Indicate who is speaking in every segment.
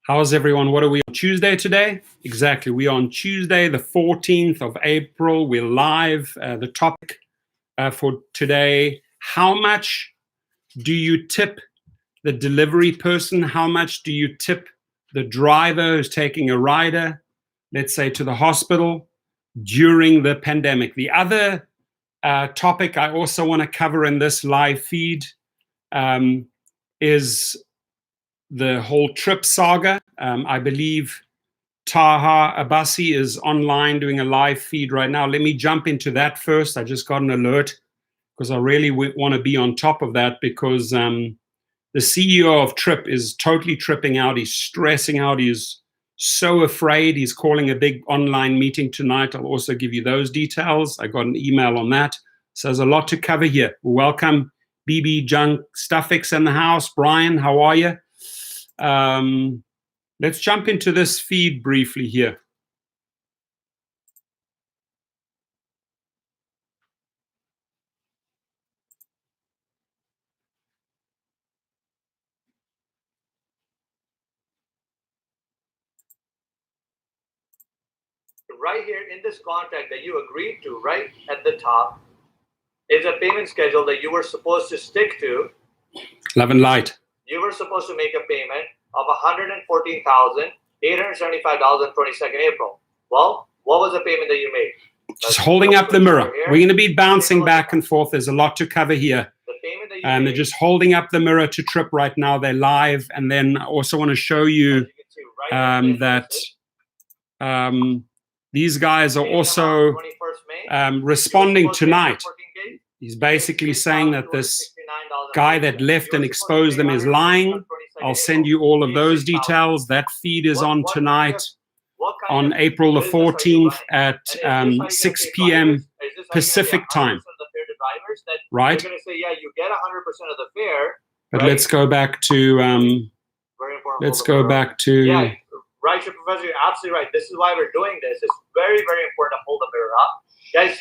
Speaker 1: How's everyone? What are we on Tuesday today? Exactly. We are on Tuesday, the 14th of April. We're live. The topic for today, how much do you tip the delivery person? How much do you tip the driver who's taking a rider, let's say, to the hospital during the pandemic? The other topic I also want to cover in this live feed is the whole TRYP saga. I believe Taha Abbasi is online doing a live feed right now. Let me jump into that first. I just got an alert because I really want to be on top of that, because the CEO of TRYP is totally tripping out. He's stressing out. He's so afraid. He's calling a big online meeting tonight. I'll also give you those details. I got an email on that. So there's a lot to cover here. Welcome, BB Junk Stuffix in the house. Brian, how are you? Let's jump into this feed briefly here.
Speaker 2: Right here in this contract that you agreed to, right at the top, is a payment schedule that you were supposed to stick to.
Speaker 1: Love and light.
Speaker 2: You were supposed to make a payment of $114,875 on 22nd April. Well, what was the payment that you made?
Speaker 1: Just holding up the mirror. We're going to be bouncing back and forth. There's a lot to cover here.
Speaker 2: The payment that you
Speaker 1: And they're
Speaker 2: made,
Speaker 1: just holding up the mirror to TRYP right now. They're live. And then I also want to show you
Speaker 2: as you can see right here,
Speaker 1: that these guys are also
Speaker 2: 21st May,
Speaker 1: responding
Speaker 2: you were supposed to pay
Speaker 1: tonight.
Speaker 2: 14 days.
Speaker 1: He's basically saying that this guy that left and exposed them is lying. I'll send you all of those details. That feed is on tonight on April the 14th at 6 p.m. Pacific time. Right?
Speaker 2: They're going to say, yeah, you get 100% of the fare.
Speaker 1: But
Speaker 2: right?
Speaker 1: let's go back to
Speaker 2: Very important.
Speaker 1: let's go back to
Speaker 2: Yeah, right, Professor, you're absolutely right. This is why we're doing this. It's very, very important to hold the mirror up. Guys,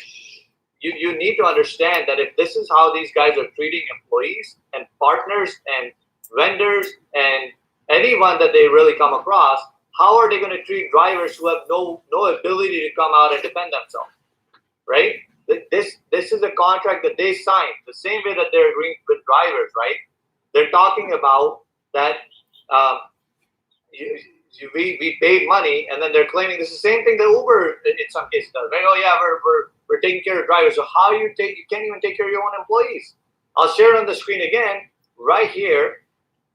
Speaker 2: you need to understand that if this is how these guys are treating employees and partners and vendors and anyone that they really come across, how are they going to treat drivers who have no ability to come out and defend themselves, right? This is a contract that they signed, the same way that they're agreeing with drivers, right? They're talking about that we paid money, and then they're claiming this is the same thing that Uber in some cases does, right? Oh yeah, we're taking care of drivers. So how you can't even take care of your own employees? I'll share it on the screen again. Right here,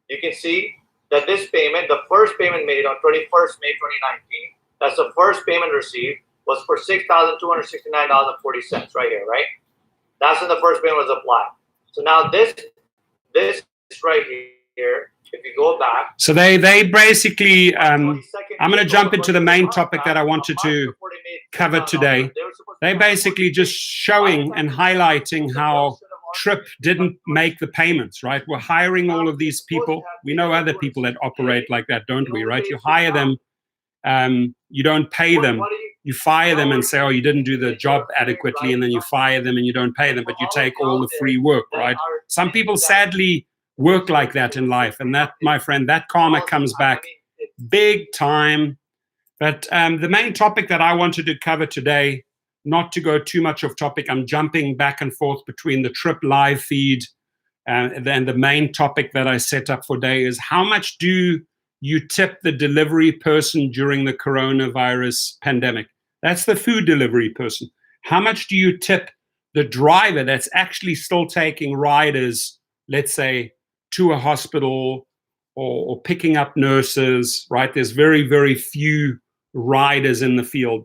Speaker 2: you can see that this payment, the first payment made on 21st May 2019, that's the first payment received, was for $6,269.40 right here, right? That's when the first payment was applied. So now this right here, if you go back.
Speaker 1: So they basically, I'm going to jump into the main topic that I wanted to cover today. They basically just showing and highlighting how TRYP didn't make the payments, right? We're hiring all of these people. We know other people that operate like that, don't we, right? You hire them, you don't pay them. You fire them and say, oh, you didn't do the job adequately, and then you fire them and you don't pay them, but you take all the free work, right? Some people sadly work like that in life, and that, my friend, that karma comes back big time. But the main topic that I wanted to cover today, not to go too much off topic, I'm jumping back and forth between the TRYP live feed and then the main topic that I set up for today is how much do you tip the delivery person during the coronavirus pandemic? That's the food delivery person. How much do you tip the driver that's actually still taking riders, let's say, to a hospital or picking up nurses, right? There's very, very few riders in the field.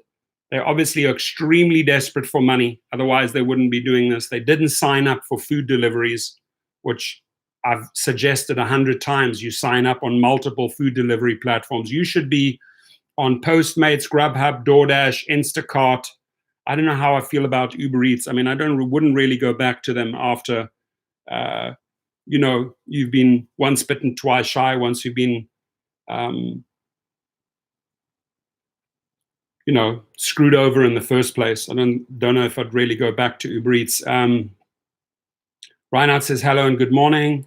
Speaker 1: They obviously are extremely desperate for money. Otherwise, they wouldn't be doing this. They didn't sign up for food deliveries, which I've suggested 100 times. You sign up on multiple food delivery platforms. You should be on Postmates, Grubhub, DoorDash, Instacart. I don't know how I feel about Uber Eats. I mean, wouldn't really go back to them after, you've been once bitten, twice shy. Once you've been, screwed over in the first place. I don't know if I'd really go back to Uber Eats. Reinhard says hello and good morning.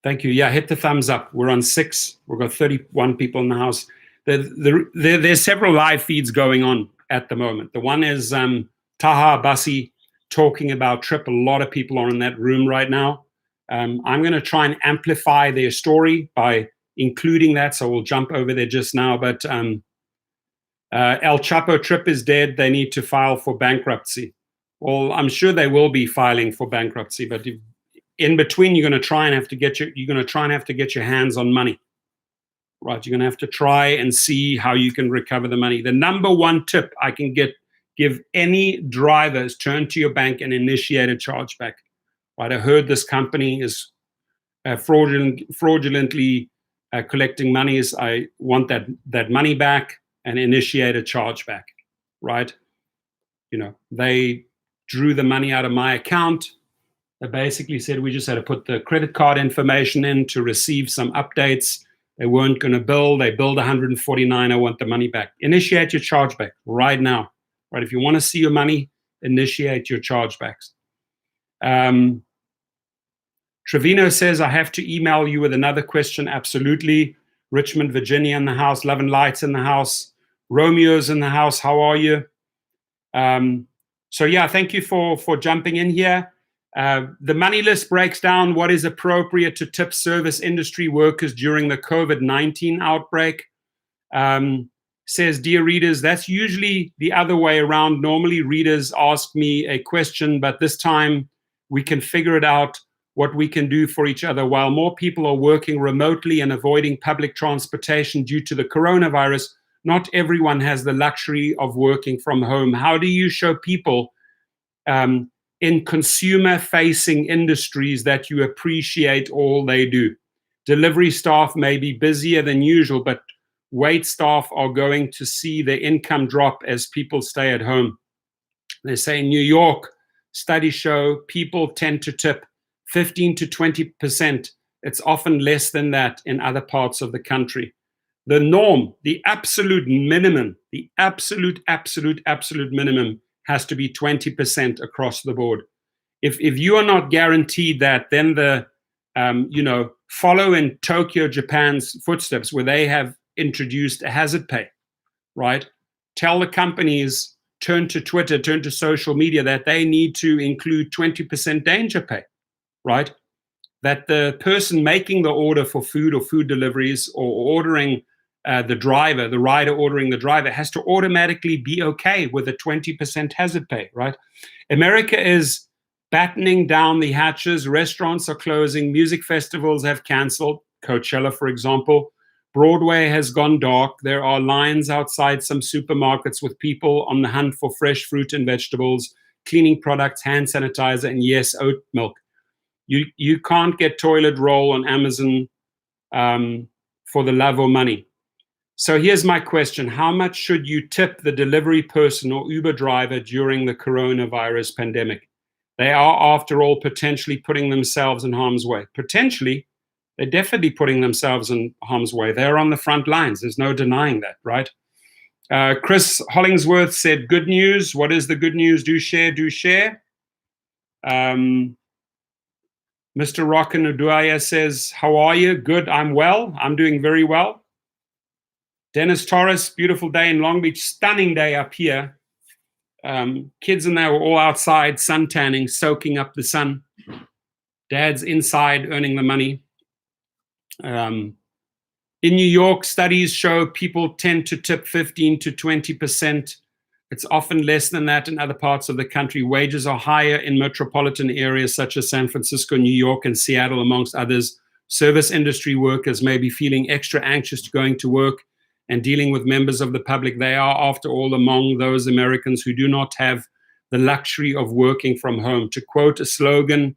Speaker 1: Thank you. Yeah, hit the thumbs up. We're on 6. We've got 31 people in the house. There's several live feeds going on at the moment. The one is Taha Bassi talking about TRYP. A lot of people are in that room right now. I'm going to try and amplify their story by including that, so we'll jump over there just now. But El Chapo TRYP is dead. They need to file for bankruptcy. Well, I'm sure they will be filing for bankruptcy, but in between, you're going to try and have to get your hands on money, right? You're going to have to try and see how you can recover the money. The number one tip I can give any driver is turn to your bank and initiate a chargeback. Right? I heard this company is fraudulently collecting monies. I want that money back and initiate a chargeback. Right? They drew the money out of my account. They basically said we just had to put the credit card information in to receive some updates. They weren't going to bill. They billed $149. I want the money back. Initiate your chargeback right now. Right? If you want to see your money, initiate your chargebacks. Trevino says, I have to email you with another question. Absolutely. Richmond, Virginia in the house. Love and Lights in the house. Romeo's in the house. How are you? So yeah, thank you for jumping in here. The money list breaks down what is appropriate to tip service industry workers during the COVID-19 outbreak. Says, dear readers, that's usually the other way around. Normally readers ask me a question, but this time we can figure it out what we can do for each other. While more people are working remotely and avoiding public transportation due to the coronavirus, not everyone has the luxury of working from home. How do you show people in consumer-facing industries that you appreciate all they do? Delivery staff may be busier than usual, but wait staff are going to see their income drop as people stay at home. They say in New York, studies show people tend to tip 15 to 20%. It's often less than that in other parts of the country. The norm, the absolute minimum, the absolute minimum has to be 20% across the board. If you are not guaranteed that, then follow in Tokyo, Japan's footsteps, where they have introduced a hazard pay, right? Tell the companies, turn to Twitter, turn to social media, that they need to include 20% danger pay, right? That the person making the order for food or food deliveries or ordering the rider ordering the driver has to automatically be okay with a 20% hazard pay, right? America is battening down the hatches. Restaurants are closing. Music festivals have canceled. Coachella, for example. Broadway has gone dark. There are lines outside some supermarkets with people on the hunt for fresh fruit and vegetables, cleaning products, hand sanitizer, and yes, oat milk. You can't get toilet roll on Amazon for the love or money. So here's my question. How much should you tip the delivery person or Uber driver during the coronavirus pandemic? They are, after all, potentially putting themselves in harm's way. Potentially, they're definitely putting themselves in harm's way. They're on the front lines. There's no denying that, right? Chris Hollingsworth said, good news. What is the good news? Do share, do share. Mr. Rockin Uduaya says, how are you? Good, I'm well. I'm doing very well. Dennis Torres, beautiful day in Long Beach. Stunning day up here. Kids and they were all outside sun tanning, soaking up the sun. Dad's inside earning the money. In New York, studies show people tend to tip 15 to 20%. It's often less than that in other parts of the country. Wages are higher in metropolitan areas such as San Francisco, New York, and Seattle, amongst others. Service industry workers may be feeling extra anxious going to work and dealing with members of the public. They are, after all, among those Americans who do not have the luxury of working from home. To quote a slogan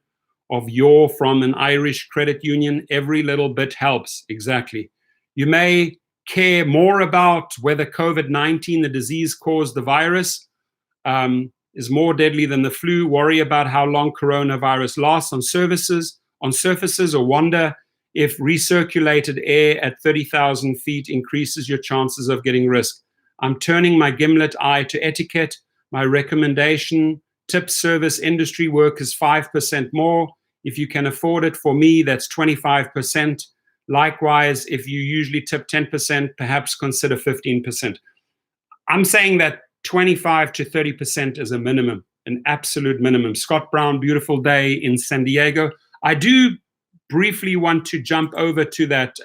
Speaker 1: of yore from an Irish credit union, every little bit helps. Exactly. You may care more about whether COVID-19, the disease caused the virus, is more deadly than the flu. Worry about how long coronavirus lasts on surfaces, or wonder if recirculated air at 30,000 feet increases your chances of getting risk. I'm turning my gimlet eye to etiquette. My recommendation, tip service industry workers 5% more. If you can afford it, for me, that's 25%. Likewise, if you usually tip 10%, perhaps consider 15%. I'm saying that 25 to 30% is a minimum, an absolute minimum. Scott Brown, beautiful day in San Diego. I do briefly want to jump over to that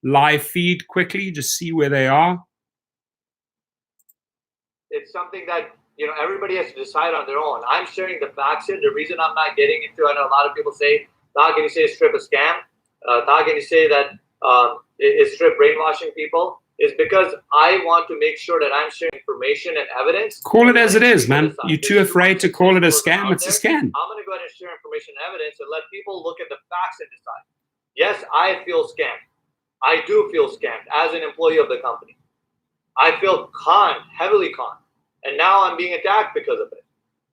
Speaker 1: live feed quickly, just see where they are.
Speaker 2: It's something that, you know, everybody has to decide on their own. I'm sharing the facts here. The reason I'm not getting into, I know a lot of people say, how can you say Strip a scam? How can you say that is Strip brainwashing people? Is because I want to make sure that I'm sharing information and evidence.
Speaker 1: Call it as it is, man. You're too afraid to call it a scam. It's a scam.
Speaker 2: I'm going to go ahead and share information and evidence and let people look at the facts and decide. Yes, I feel scammed. I do feel scammed as an employee of the company. I feel conned, heavily conned. And now I'm being attacked because of it,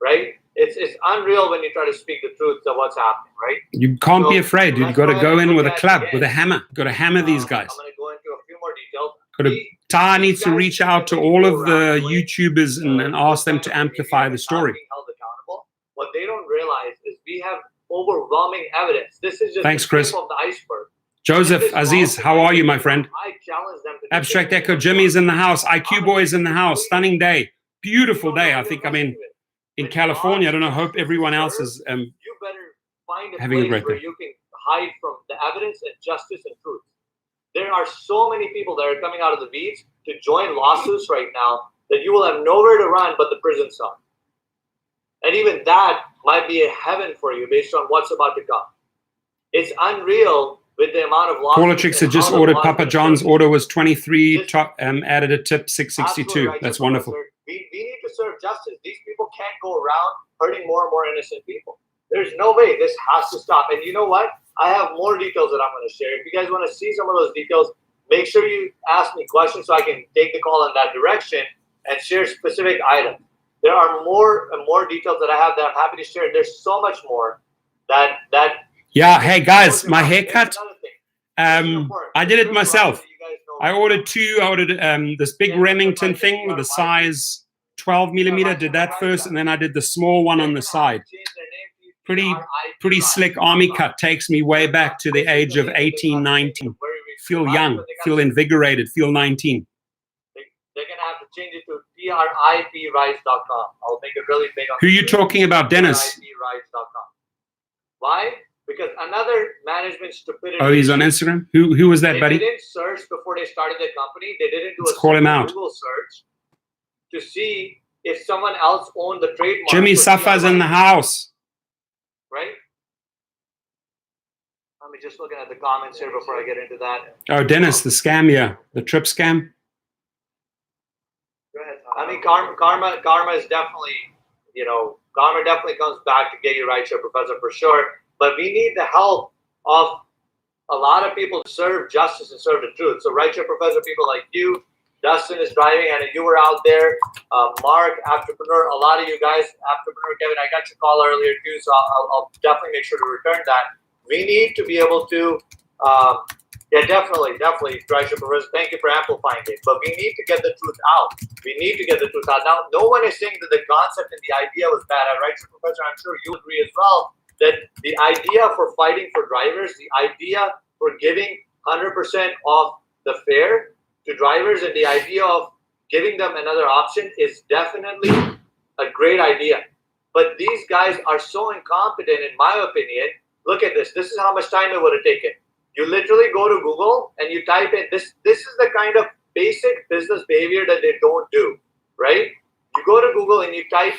Speaker 2: right? It's unreal when you try to speak the truth of what's happening, right?
Speaker 1: You can't be afraid. You've got to go in with a club, with a hammer. You've got to hammer these guys.
Speaker 2: I'm going to go into a few more details.
Speaker 1: Ty needs to reach out to all of the YouTubers and ask them to amplify the story.
Speaker 2: What they don't realize is we have overwhelming evidence. This is just
Speaker 1: Thanks,
Speaker 2: the
Speaker 1: Chris.
Speaker 2: tip of the iceberg.
Speaker 1: Joseph, Aziz, how are you, my friend?
Speaker 2: I challenge them to
Speaker 1: Abstract Echo, Jimmy's in the house. IQ Boy's in the house. Stunning day. Beautiful day. I think, in California. I don't know. Hope everyone else is
Speaker 2: you better find a
Speaker 1: having a
Speaker 2: place
Speaker 1: great
Speaker 2: where
Speaker 1: day.
Speaker 2: you can hide from the evidence and justice and truth. There are so many people that are coming out of the weeds to join lawsuits right now that you will have nowhere to run but the prison cell. And even that might be a heaven for you based on what's about to come. It's unreal with the amount of lawsuits.
Speaker 1: Politics had just ordered Papa John's order was 23, added a tip 662.
Speaker 2: Right,
Speaker 1: that's wonderful.
Speaker 2: We need to serve justice. These people can't go around hurting more and more innocent people. There's no way. This has to stop. And you know what? I have more details that I'm going to share. If you guys want to see some of those details, make sure you ask me questions so I can take the call in that direction and share specific items. There are more and more details that I have that I'm happy to share. And there's so much more that
Speaker 1: yeah. Hey guys, my haircut. I did it myself. I ordered two. I ordered this big Remington thing with the size 12 millimeter. Did that first, and then I did the small one on the side. Pretty slick army cut. Takes me way back to the age of 18, 19. Feel young, feel invigorated, feel 19.
Speaker 2: They're going to have to change it to TRYPRise.com. I'll make it really big on
Speaker 1: Who are you talking about, Dennis?
Speaker 2: TRYPRise.com. Why? Because another management stupidity.
Speaker 1: Oh, he's on Instagram? Who was that, buddy?
Speaker 2: They didn't search before they started their company. They didn't do
Speaker 1: Let's call him out.
Speaker 2: Google search to see if someone else owned the trademark.
Speaker 1: Jimmy Safa's in the house.
Speaker 2: Right? Let me just looking at the comments here before I get into that.
Speaker 1: Oh, Dennis, the scam, yeah. The trip scam.
Speaker 2: Go ahead. I mean, karma is definitely, karma definitely comes back to get you right, Sir Professor, for sure. But we need the help of a lot of people to serve justice and serve the truth. So, right, Sir Professor, people like you, Dustin is driving, and you were out there. Mark, entrepreneur, a lot of you guys, entrepreneur Kevin, I got your call earlier too, so I'll definitely make sure to return that. We need to be able to, definitely, right, Sir Professor, thank you for amplifying it. But we need to get the truth out. We need to get the truth out. Now, no one is saying that the concept and the idea was bad, right, Sir Professor? I'm sure you agree as well that the idea for fighting for drivers, the idea for giving 100% off the fare to drivers, and the idea of giving them another option is definitely a great idea. But these guys are so incompetent, in my opinion. Look at this. This is how much time it would have taken. You literally go to Google and you type in this. This is the kind of basic business behavior that they don't do, right? You go to Google and you type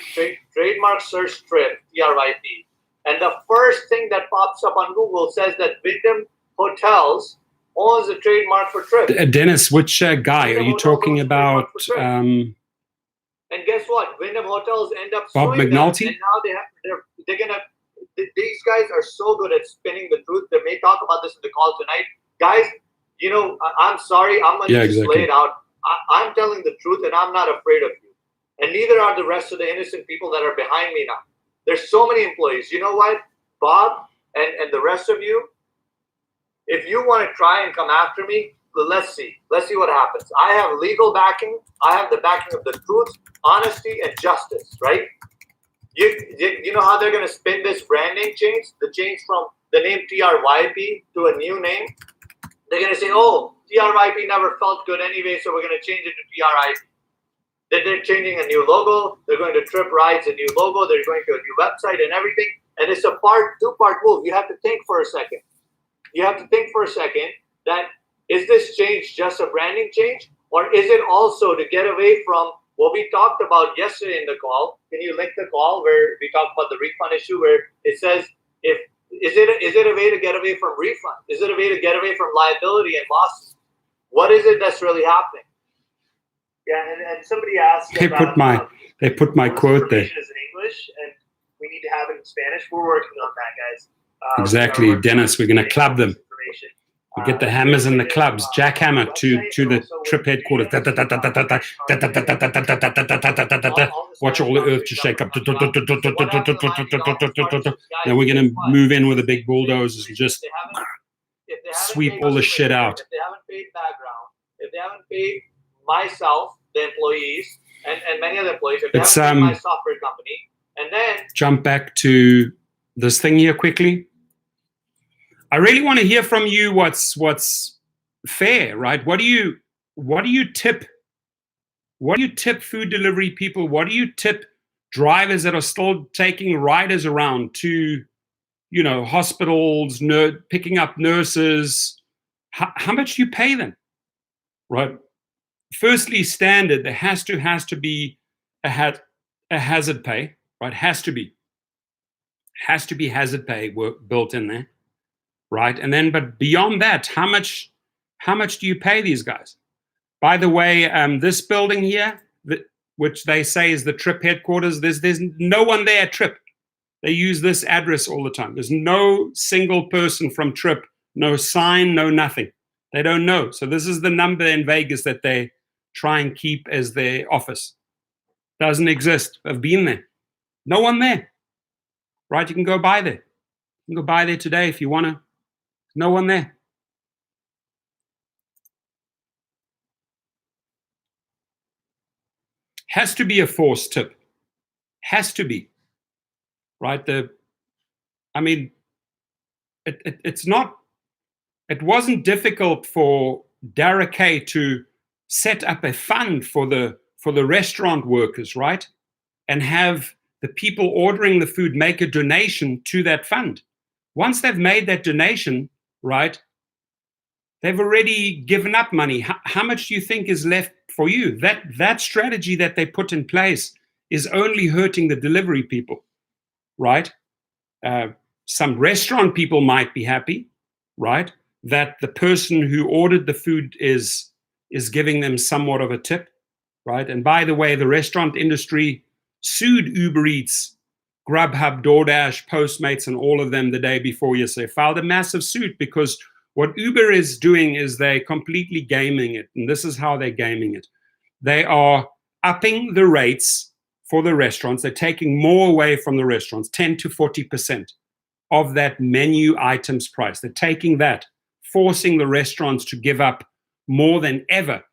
Speaker 2: trademark search trip, TRYP. And the first thing that pops up on Google says that Wyndham Hotels owns the trademark for Trip.
Speaker 1: Dennis, which guy are you talking about?
Speaker 2: And guess what? Wyndham Hotels end up
Speaker 1: Bob
Speaker 2: suing
Speaker 1: McNulty?
Speaker 2: them, and now they're gonna. These guys are so good at spinning the truth. They may talk about this in the call tonight, guys. I'm sorry. I'm gonna just lay it out. I'm telling the truth, and I'm not afraid of you. And neither are the rest of the innocent people that are behind me now. There's so many employees. You know what, Bob, and the rest of you, if you want to try and come after me, let's see. Let's see what happens. I have legal backing. I have the backing of the truth, honesty, and justice, right? You know how they're going to spin this branding change? The change from the name TRYP to a new name? They're going to say, oh, TRYP never felt good anyway, so we're going to change it to TRIP. They're changing a new logo. They're going to Trip Rides a new logo. They're going to a new website and everything. And it's a two-part move. You have to think for a second. That is this change just a branding change? Or is it also to get away from what we talked about yesterday in the call? Can you link the call where we talked about the refund issue where it says, is it a way to get away from refund? Is it a way to get away from liability and losses? What is it that's really happening?
Speaker 3: Yeah, and somebody asked
Speaker 1: They put my quote there.
Speaker 3: Is in English, and we need to have it in Spanish. We're working on that, guys.
Speaker 1: Exactly, Dennis. We're going to club them. We get the hammers and the clubs. Jackhammer to the Trip headquarters. Watch all the earth to shake up. Then we're going to move in with the big bulldozers and just sweep all the shit out.
Speaker 2: If they haven't paid background, if they haven't paid myself, the employees, and many other employees, if they haven't paid my software company, and then
Speaker 1: jump back to this thing here quickly. I really want to hear from you what's fair, right? What do you tip? What do you tip food delivery people? What do you tip drivers that are still taking riders around to, hospitals, picking up nurses? How much do you pay them, right? Firstly, standard, there has to be a hazard pay, right? Has to be hazard pay built in there, right? And then, but beyond that, how much do you pay these guys? By the way, this building here, which they say is the Trip headquarters, there's no one there at Trip. They use this address all the time. There's no single person from Trip, no sign, no nothing. They don't know. So this is the number in Vegas that they try and keep as their office. Doesn't exist. I've been there. No one there. Right? You can go by there. You can go by there today if you want to. No one there. Has to be a forced tip. Has to be. Right? It's not. It wasn't difficult for Dara K to set up a fund for the restaurant workers, right? And have the people ordering the food make a donation to that fund. Once they've made that donation, right, they've already given up money. How much do you think is left for you? That strategy that they put in place is only hurting the delivery people, right? Some restaurant people might be happy, right, that the person who ordered the food is giving them somewhat of a tip, right? And by the way, the restaurant industry sued Uber Eats, Grubhub, DoorDash, Postmates, and all of them the day before yesterday. Filed a massive suit because what Uber is doing is they're completely gaming it. And this is how they're gaming it. They are upping the rates for the restaurants. They're taking more away from the restaurants, 10 to 40% of that menu items price. They're taking that, forcing the restaurants to give up more than ever,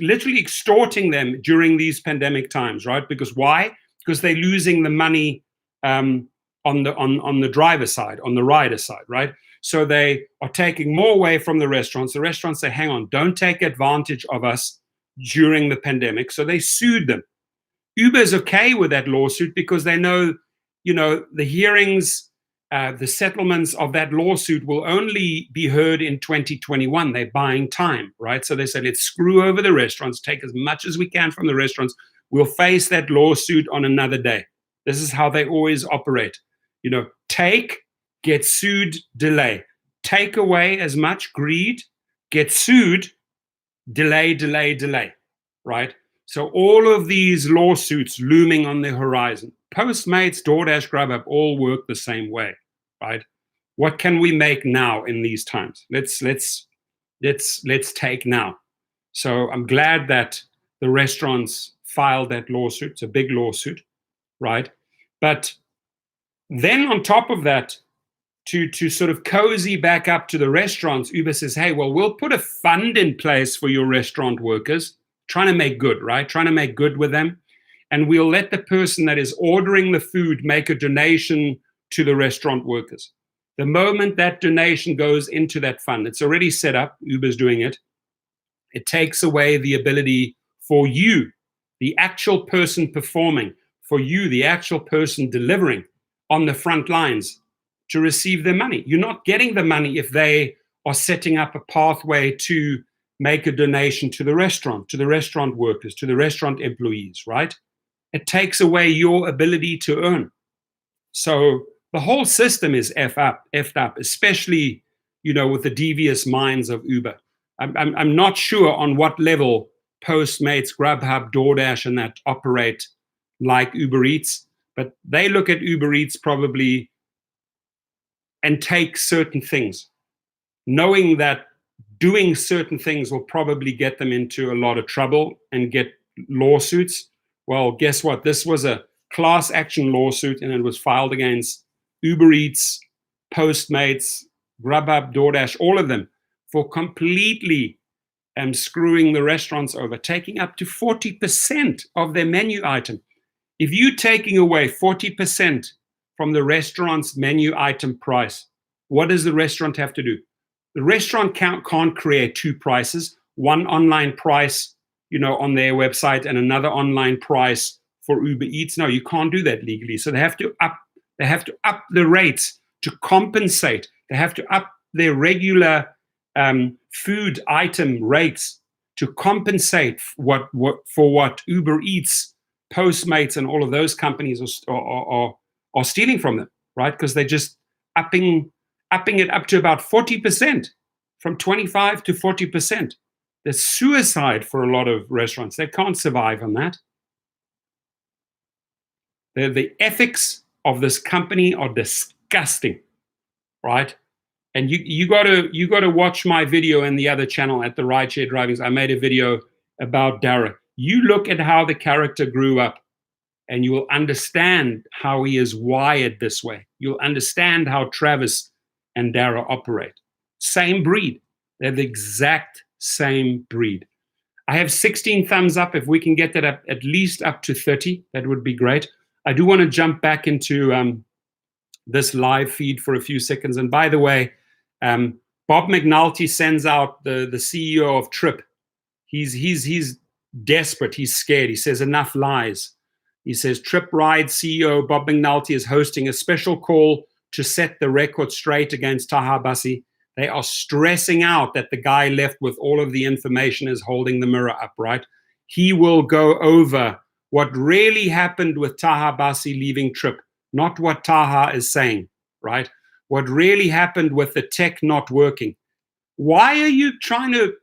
Speaker 1: literally extorting them during these pandemic times, right? Because why? Because they're losing the money on the driver side, on the rider side, right? So they are taking more away from the restaurants. The restaurants say, hang on, don't take advantage of us during the pandemic. So they sued them. Uber is okay with that lawsuit because they know, the hearings, the settlements of that lawsuit will only be heard in 2021. They're buying time, right? So they said, let's screw over the restaurants, take as much as we can from the restaurants. We'll face that lawsuit on another day. This is how they always operate. Take, get sued, delay. Take away as much, greed, get sued, delay, delay, delay, right? So all of these lawsuits looming on the horizon. Postmates, DoorDash, Grubhub all work the same way, right? What can we make now in these times? Let's take now. So I'm glad that the restaurants filed that lawsuit. It's a big lawsuit, right? But then on top of that, to sort of cozy back up to the restaurants, Uber says, hey, well, we'll put a fund in place for your restaurant workers, trying to make good, right? Trying to make good with them. and we'll let the person that is ordering the food make a donation to the restaurant workers. The moment that donation goes into that fund, it's already set up, Uber's doing it, it takes away the ability for you, the actual person performing, for you, the actual person delivering on the front lines, to receive their money. You're not getting the money if they are setting up a pathway to make a donation to the restaurant workers, to the restaurant employees, right? It takes away your ability to earn. So the whole system is effed up, especially, with the devious minds of Uber. I'm not sure on what level Postmates, Grubhub, DoorDash, and that operate like Uber Eats, but they look at Uber Eats probably and take certain things, knowing that doing certain things will probably get them into a lot of trouble and get lawsuits. Well, guess what? This was a class action lawsuit, and it was filed against Uber Eats, Postmates, Grubhub, DoorDash, all of them, for completely screwing the restaurants over, taking up to 40% of their menu item. If you're taking away 40% from the restaurant's menu item price, what does the restaurant have to do? The restaurant can't create two prices, one online price, on their website and another online price for Uber Eats. No, you can't do that legally. So they have to up the rates to compensate. They have to up their regular food item rates to compensate for what Uber Eats, Postmates, and all of those companies are stealing from them, right? Because they're just upping it up to about 40%, from 25 to 40%. There's suicide for a lot of restaurants. They can't survive on that. The ethics of this company are disgusting, right? And you got to watch my video in the other channel at the Rideshare Driving. I made a video about Dara. You look at how the character grew up, and you will understand how he is wired this way. You'll understand how Travis and Dara operate. Same breed. They're the exact same breed. I have 16 thumbs up. If we can get that up, at least up to 30, that would be great. I do want to jump back into this live feed for a few seconds. And by the way, Bob McNulty sends out the CEO of TRYP. He's desperate. He's scared. He says, enough lies. He says, TRYP CEO Bob McNulty is hosting a special call to set the record straight against Taha Bassi. They are stressing out that the guy left with all of the information is holding the mirror up, right? He will go over what really happened with Taha Bassi leaving TRYP, not what Taha is saying, right? What really happened with the tech not working. Why are you trying to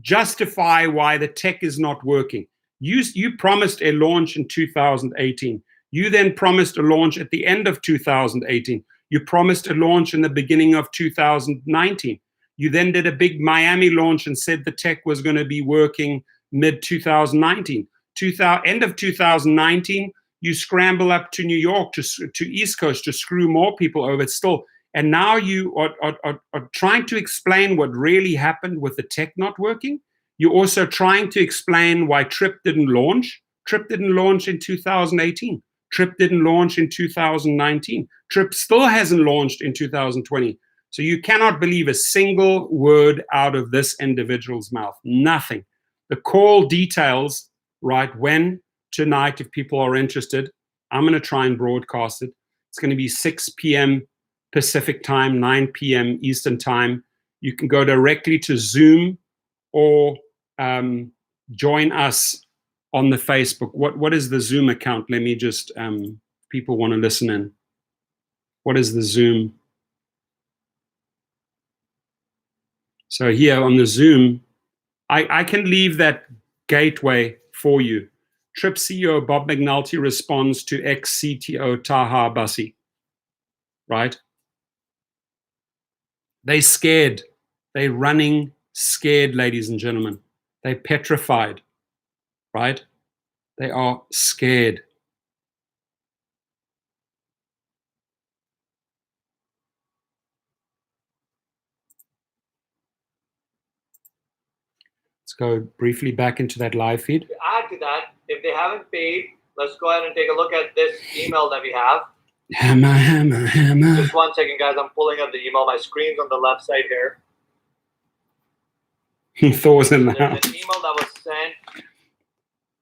Speaker 1: justify why the tech is not working? You promised a launch in 2018. You then promised a launch at the end of 2018. You promised a launch in the beginning of 2019. You then did a big Miami launch and said the tech was going to be working mid-2019. End of 2019, you scramble up to New York, to East Coast, to screw more people over still. And now you are trying to explain what really happened with the tech not working. You're also trying to explain why TRYP didn't launch. TRYP didn't launch in 2018. TRYP didn't launch in 2019. TRYP still hasn't launched in 2020. So you cannot believe a single word out of this individual's mouth. Nothing. The call details, right, when tonight, if people are interested, I'm going to try and broadcast it. It's going to be 6 p.m. Pacific time, 9 p.m. Eastern time. You can go directly to Zoom or join us on the Facebook. What is the Zoom account? Let me just, people want to listen in. What is the Zoom? So here on the Zoom, I can leave that gateway for you. TRYP CEO Bob McNulty responds to ex-CTO Taha Bassi, right? They scared. They're running scared, ladies and gentlemen. They're petrified, right? They are scared. Let's go briefly back into that live feed.
Speaker 2: To add to that, if they haven't paid let's go ahead and take a look at this email that we have.
Speaker 1: Hammer, hammer, hammer.
Speaker 2: Just 1 second, guys. I'm pulling up the email. My screen's on the left side here.
Speaker 1: Thor's in the
Speaker 2: There's
Speaker 1: house.
Speaker 2: an email that was sent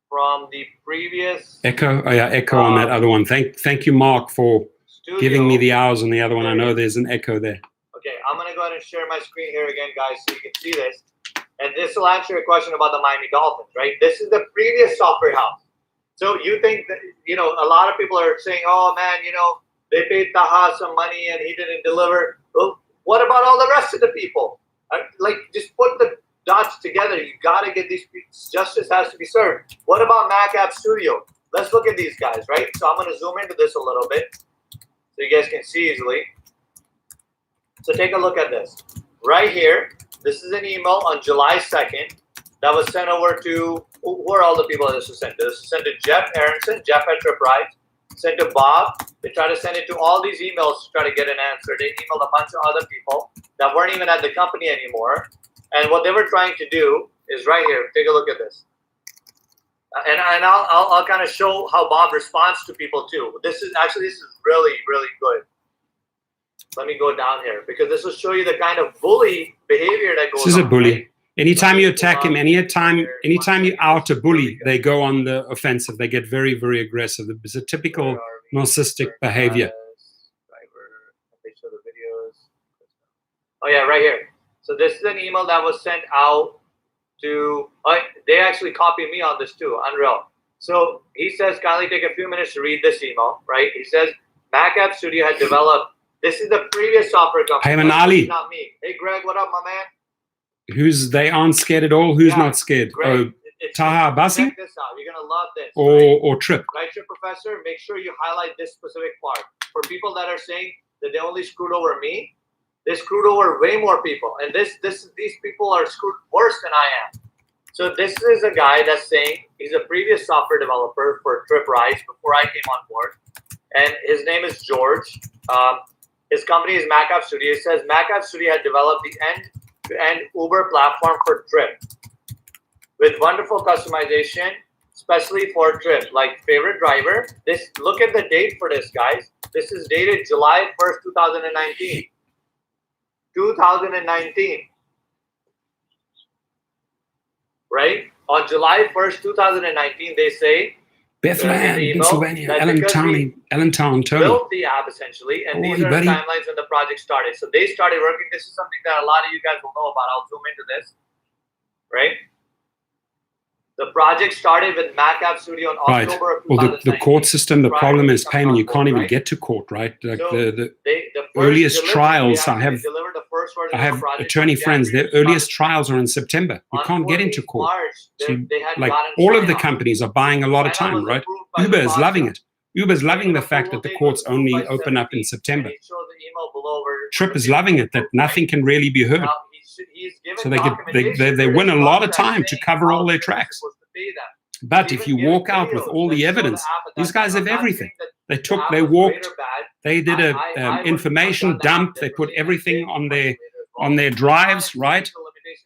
Speaker 2: from the previous
Speaker 1: Echo. Oh yeah, echo on that other one. Thank you, Mark, for
Speaker 2: studio.
Speaker 1: giving me the hours on the other one. I know there's an echo there.
Speaker 2: Okay, I'm gonna go ahead and share my screen here again, guys, so you can see this. And this will answer your question about the Miami Dolphins, right? This is the previous software house. So you think that, you know, a lot of people are saying, oh man, you know, they paid Taha some money and he didn't deliver. Well, what about all the rest of the people? Like, just put the dots together. You gotta get these people, justice has to be served. What about Mac App Studio? Let's look at these guys, right? So I'm gonna zoom into this a little bit so you guys can see easily. So take a look at this. Right here, this is an email on July 2nd that was sent over to, who are all the people that this was sent to? This was sent to Jeff Aronson, Jeff at TRYP, sent to Bob. They tried to send it to all these emails to try to get an answer. They emailed a bunch of other people that weren't even at the company anymore. And what they were trying to do is right here. Take a look at this. And I'll kind of show how Bob responds to people too. This is really, really good. Let me go down here because this will show you the kind of bully behavior that goes on.
Speaker 1: This is a bully.
Speaker 2: Right?
Speaker 1: Anytime you attack him, anytime you out a bully, they go on the offensive. They get very, very aggressive. It's a typical narcissistic behavior.
Speaker 2: Oh yeah, right here. So this is an email that was sent out to, they actually copied me on this too, unreal. So he says, kindly take a few minutes to read this email, right? He says, Mac App Studio had developed, this is the previous software company.
Speaker 1: Hey, Ali.
Speaker 2: Not me. Hey, Greg, what up, my man?
Speaker 1: They aren't scared at all? Who's not scared?
Speaker 2: Greg,
Speaker 1: Taha Abasi?
Speaker 2: Check this out. You're going to love this.
Speaker 1: Or TRYP?
Speaker 2: Right, TRYP Professor, make sure you highlight this specific part. For people that are saying that they only screwed over me, they screwed over way more people. And these people are screwed worse than I am. So this is a guy that's saying he's a previous software developer for TRYP before I came on board. And his name is George. His company is Mac App Studio. It says Mac App Studio had developed the end-to-end Uber platform for TRYP with wonderful customization, especially for TRYP, like favorite driver. Look at the date for this, guys. This is dated July 1st, 2019. 2019. Right? On July 1st, 2019, they say
Speaker 1: Bethlehem, Pennsylvania, Allentown, Tony.
Speaker 2: Built the app essentially, and these are the timelines when the project started. So they started working. This is something that a lot of you guys will know about. I'll zoom into this. Right? The project started with Mac App Studio in October of 2019.
Speaker 1: Well, the court system, the problem is payment. You can't even get to court, right? Like
Speaker 2: so
Speaker 1: the earliest trials, I have attorney friends, their earliest trials are in September. You can't get into court. So like all of the companies are buying a lot of time, right? Uber is loving it. Uber's loving the fact that the courts only open up in September. TRYP is loving it, that nothing can really be heard. So they win a lot of time to cover all their tracks. But if you walk out with all the evidence, these guys have everything. They walked, they did a information dump, they put everything on their drives, right?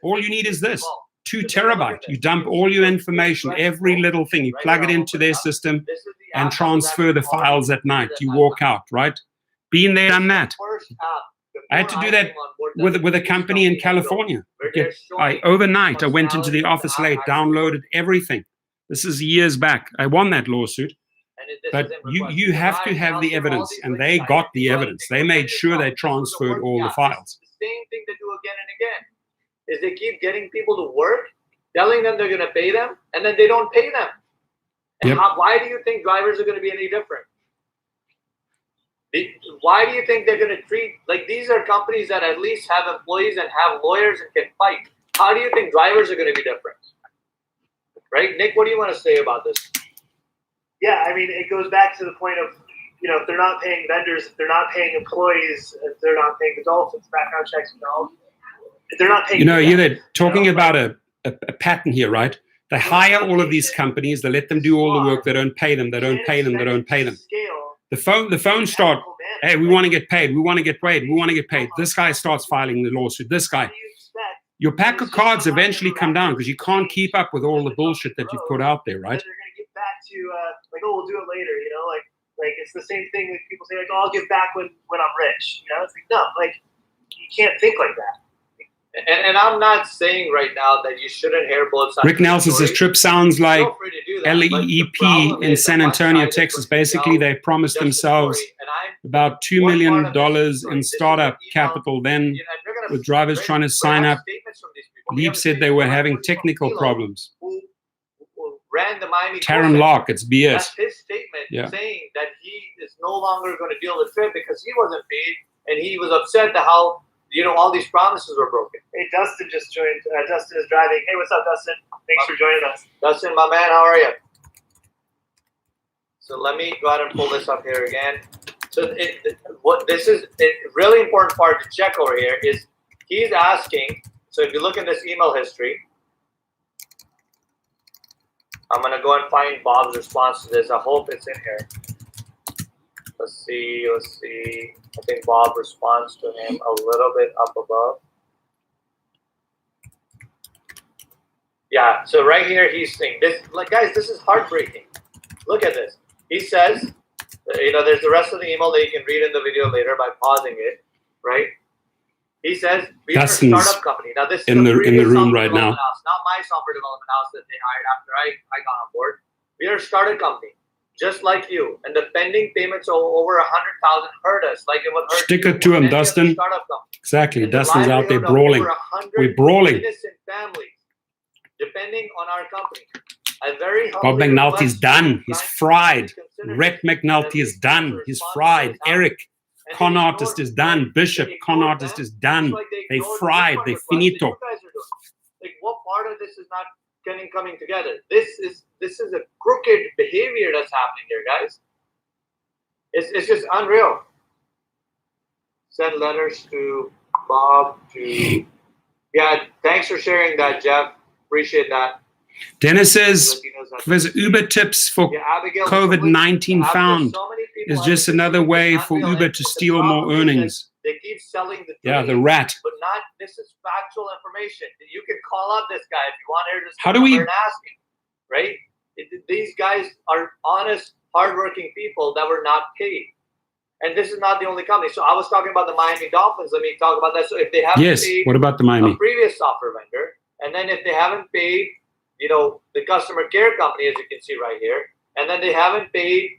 Speaker 1: All you need is this, 2 terabytes. You dump all your information, every little thing, you plug it into their system and transfer the files at night. You walk out, right? Been there, done that. I had to do that with a company in California. Overnight, I went into the office late, downloaded everything. This is years back. I won that lawsuit. But you have to have the evidence, and they got the evidence. They made sure they transferred all the files.
Speaker 2: The same thing they do again and again is they keep getting people to work, telling them they're going to pay them, and then they don't pay them. And why do you think drivers are going to be any different? Why do you think they're going to treat, like these are companies that at least have employees and have lawyers and can fight. How do you think drivers are going to be different? Right? Nick, what do you want to say about this?
Speaker 3: Yeah, I mean, it goes back to the point of, you know, if they're not paying vendors, if they're not paying employees, if they're not paying the Dolphins, background checks, if they're not paying... You know,
Speaker 1: you're talking about a pattern here, right? They hire all of these companies, they let them do all the work, they don't pay them, they don't pay them, they don't pay them. The phone start, hey, we want to get paid, we want to get paid, we want to get paid. This guy starts filing the lawsuit, this guy. Your pack of cards eventually come down because you can't keep up with all the bullshit that you've put out there, right?
Speaker 3: to like, oh, we'll do it later, you know, like it's the same thing that people say, like, oh, I'll give back when I'm rich, you know. It's like, no, like you can't think like that.
Speaker 2: And I'm not saying right now that you shouldn't hear both sides.
Speaker 1: Rick Nelson says TRYP sounds like
Speaker 2: Feel free to do that,
Speaker 1: LEEP in San Antonio, Texas. Basically, they promised themselves about $2 million in startup capital. Then, with drivers trying to sign up, Leap said they were having technical problems.
Speaker 2: Who ran the Miami
Speaker 1: Taryn Locke, it's BS.
Speaker 2: That's his statement saying that he is no longer going to deal with TRYP because he wasn't paid and he was upset at how, you know, all these promises were broken.
Speaker 3: Hey, Dustin just joined. Dustin is driving. Hey, what's up, Dustin? Thanks for joining us.
Speaker 2: Dustin, my man, how are you? So let me go ahead and pull this up here again. So what this is, a really important part to check over here is he's asking, so if you look in this email history, I'm going to go and find Bob's response to this. I hope it's in here. Let's see. I think Bob responds to him a little bit up above. Yeah, so right here he's saying this, like, guys, this is heartbreaking. Look at this. He says, you know, there's the rest of the email that you can read in the video later by pausing it, right? He says, we are a startup company. Now, this is
Speaker 1: in the room right now.
Speaker 2: House, not my software development house that they hired after I got on board. We are a startup company, just like you. And the pending payments of over 100,000 hurt us, like it would hurt.
Speaker 1: Stick it to him, Dustin. Exactly. Dustin's out there brawling. We're brawling.
Speaker 2: Innocent families, depending on our company.
Speaker 1: Bob McNulty's done. He's fried. Rhett McNulty is done. He's fried. Eric, con artist, is done. Bishop, con artist, is done. They fried. They finito.
Speaker 2: Like, what part of this is not coming together? This is a crooked behavior that's happening here, guys. It's just unreal. Send letters to Bob. Thanks for sharing that, Jeff. Appreciate that.
Speaker 1: Dennis says, there's Uber tips for COVID-19 found is just another way for Uber to steal more earnings.
Speaker 2: They keep selling the dream,
Speaker 1: the rat.
Speaker 2: But not, this is factual information. You can call up this guy if you want to.
Speaker 1: How do we
Speaker 2: and ask him, right? These guys are honest, hardworking people that were not paid. And this is not the only company. So I was talking about the Miami Dolphins. Let me talk about that. So if they haven't paid
Speaker 1: what about the Miami?
Speaker 2: A previous software vendor, and then if they haven't paid, you know, the customer care company, as you can see right here, and then they haven't paid,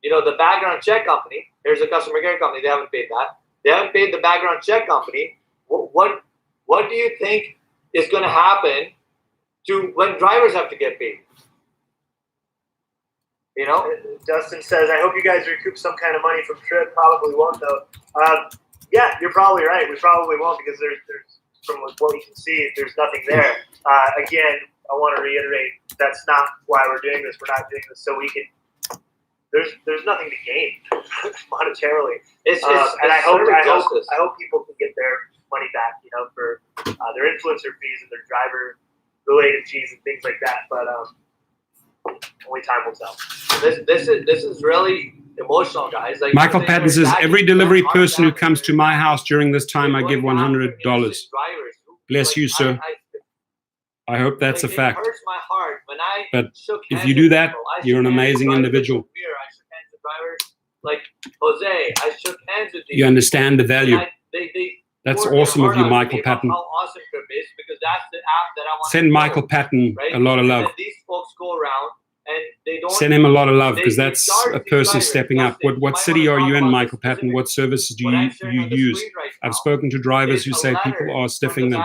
Speaker 2: you know, the background check company. Here's a customer care company. They haven't paid that. They haven't paid the background check company. What do you think is going to happen to when drivers have to get paid? You know,
Speaker 3: Dustin says, I hope you guys recoup some kind of money from TRYP. Probably won't, though. Yeah, you're probably right. We probably won't because there's from what we can see, there's nothing there. Again, I want to reiterate, that's not why we're doing this. We're not doing this so we can. There's nothing to gain monetarily. And I hope people can get their money back, you know, for their influencer fees and their driver-related fees and things like that. But only time will tell.
Speaker 2: This is really emotional, guys. Like,
Speaker 1: Michael Patton says, every delivery person who comes to my house during this time, I give $100. Bless you, sir. I hope that's a fact.
Speaker 2: It hurts my heart when I
Speaker 1: but if you do that, you're an amazing individual.
Speaker 2: I shook hands with drivers like Jose. I shook hands with
Speaker 1: you understand the value. That's awesome of you, Michael Patton.
Speaker 2: How awesome TRYP is, because that's the app that I want.
Speaker 1: Send Michael Patton a lot of love.
Speaker 2: These folks go around and they don't.
Speaker 1: Send him a lot of love, because that's a person stepping up. What city are you in, Michael Patton? What services do you use? I've spoken to drivers who say people are stiffing them.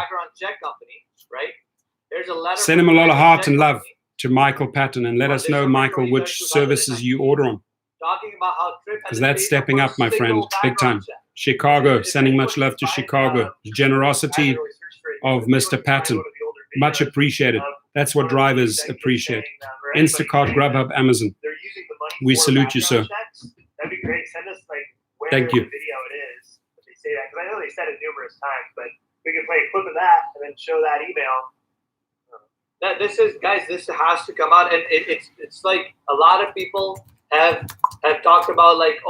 Speaker 1: Send him a lot of heart and love to Michael Patton, and let us know, Michael, which services you order on. Because that's stepping up, my friend, big time. Chicago, sending much love to Chicago. The generosity of Mr. Patton, much appreciated. That's what drivers appreciate. Instacart, Grubhub, Amazon. We salute you, sir.
Speaker 3: That'd be great. Send us where
Speaker 1: Thank you.
Speaker 3: The video it is. If they say that, because I know they said it numerous times, but we can play a clip of that and then show that email.
Speaker 2: This has to come out, and it's like a lot of people have talked about, like,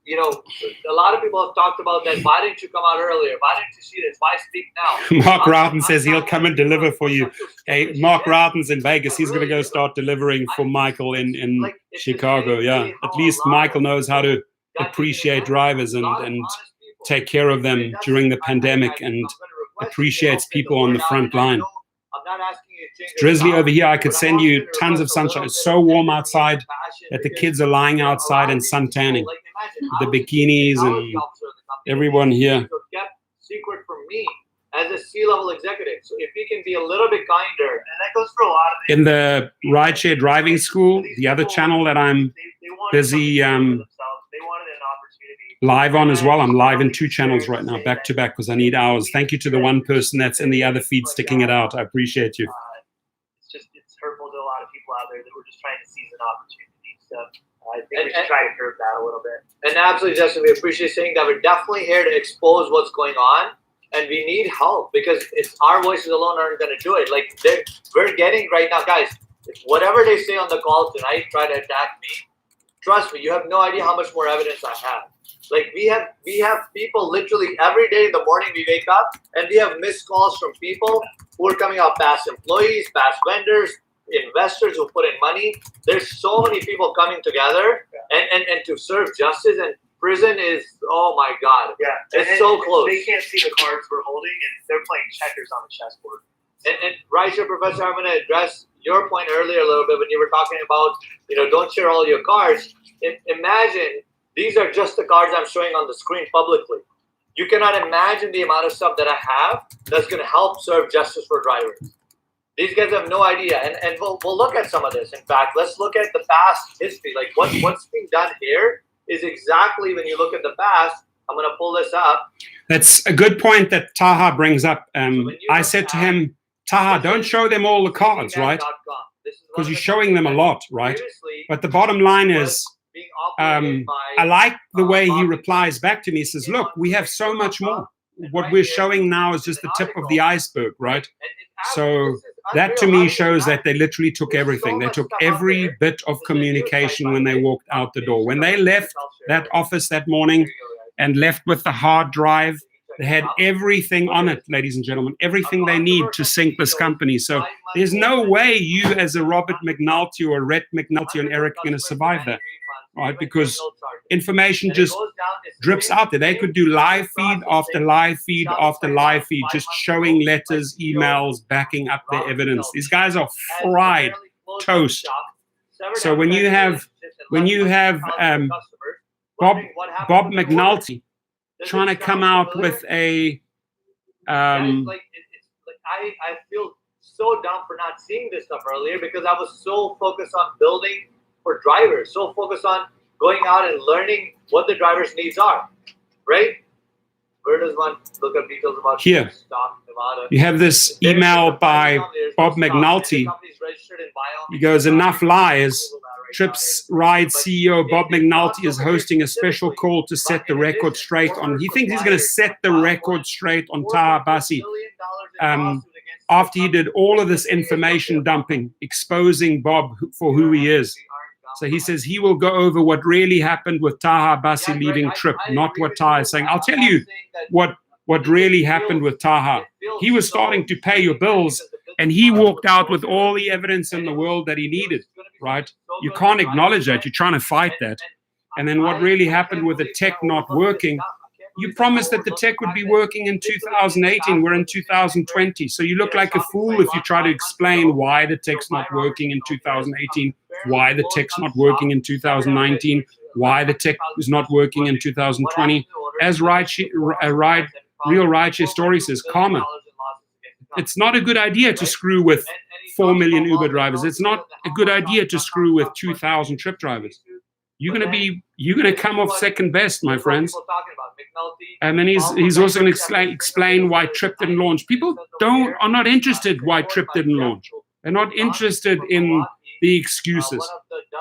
Speaker 2: you know, a lot of people have talked about that. Why didn't you come out earlier? Why didn't you see this? Why speak now?
Speaker 1: Mark Rowden says he'll come and deliver for you. Hey, Mark Rowden's in Vegas. He's going to go start delivering for Michael in Chicago. Yeah, at least Michael knows how to appreciate drivers and take care of them during the pandemic and appreciates people on the front line. It's drizzly over here. I could send you tons of sunshine. It's so warm outside that the kids are lying outside and sun tanning. The bikinis and everyone here.
Speaker 2: Secret from me as a C-level executive. So if we can be a little bit kinder, and that goes for a lot of
Speaker 1: in the rideshare driving school, the other channel that I'm busy live on as well. I'm live in 2 channels right now, back to back, because I need hours. Thank you to the one person that's in the other feed sticking it out. I appreciate you.
Speaker 3: It's hurtful to a lot of people out there that we're just trying to seize an opportunity. So I think we should try to curb that a little bit.
Speaker 2: And absolutely, Justin, we appreciate saying that. We're definitely here to expose what's going on, and we need help because it's our voices alone aren't going to do it. Like we're getting right now, guys. Whatever they say on the call tonight, try to attack me. Trust me, you have no idea how much more evidence I have. Like we have people literally every day in the morning we wake up and we have missed calls from people who are coming out, past employees, past vendors, investors who put in money. There's so many people coming together and to serve justice, and prison is, oh my God.
Speaker 3: Yeah.
Speaker 2: It's so close.
Speaker 3: They can't see the cards we're holding and they're playing checkers on the chessboard.
Speaker 2: And right here, Professor, I'm going to address your point earlier a little bit when you were talking about, don't share all your cards. Imagine these are just the cards I'm showing on the screen publicly. You cannot imagine the amount of stuff that I have that's going to help serve justice for drivers. These guys have no idea. And we'll look at some of this. In fact, let's look at the past history. Like what's being done here is exactly when you look at the past. I'm going to pull this up.
Speaker 1: That's a good point that Taha brings up. I said to him, Taha, don't show them all the cards, right? Because you're showing them a lot, right? But the bottom line is, I like the way he replies back to me. He says, look, we have so much more. What we're showing now is just the tip of the iceberg, right? So that to me shows that they literally took everything. They took every bit of communication when they walked out the door. When they left that office that morning and left with the hard drive, they had everything on it, ladies and gentlemen, everything they need to sink this company. So there's no way you as a Robert McNulty or Rhett McNulty and Eric are going to survive that, right? Because information just drips out there. They could do live feed after live feed after live feed, just showing letters, emails, backing up their evidence. These guys are fried toast. So when you have Bob McNulty trying to come out with a
Speaker 2: I feel so dumb for not seeing this stuff earlier because I was so focused on building for drivers, so focused on going out and learning what the driver's needs are, right? Where does one look up details about
Speaker 1: here?
Speaker 2: Stock, Nevada?
Speaker 1: You have this email by Bob McNulty. He goes, enough lies. TRYP CEO Bob McNulty is hosting a special call to set the record straight on. He thinks he's going to set the record straight on Taha Bassi after he did all of this information dumping, exposing Bob for who he is. So he says he will go over what really happened with Taha Bassi leaving TRYP, not what Taha is saying. I'll tell you what really happened with Taha. He was starting to pay your bills, and he walked out with all the evidence in the world that he needed, right? You can't acknowledge that. You're trying to fight that. And then what really happened with the tech not working, you promised that the tech would be working in 2018. We're in 2020. So you look like a fool if you try to explain why the tech's not working in 2018, why the tech's not working in 2019, why the tech is not working in 2020. As Real Rideshare Story says, karma. It's not a good idea to screw with 4 million Uber drivers. It's not a good idea to screw with 2,000 TRYP drivers. You're gonna come off second best, my friends. And then he's also going to explain why TRYP didn't launch. People are not interested why TRYP didn't launch. They're not interested in the excuses,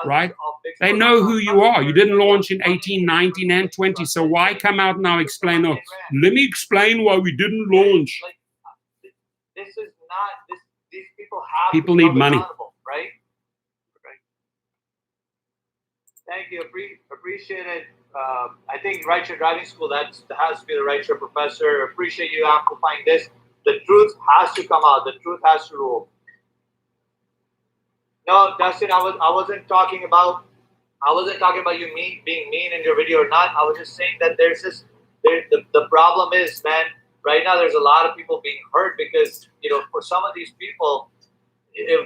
Speaker 1: right? They know who you are. You didn't launch in 18, 19, and 20. So why come out now explain? Oh, let me explain why we didn't launch.
Speaker 2: This is not this. These people
Speaker 1: need money,
Speaker 2: right? Thank you. Appreciate it. I think rideshare driving school, that has to be the rideshare professor. Appreciate you amplifying this. The truth has to come out. The truth has to rule. No, Dustin, I wasn't talking about you being mean in your video or not. I was just saying that the problem is, man, right now there's a lot of people being hurt because, for some of these people,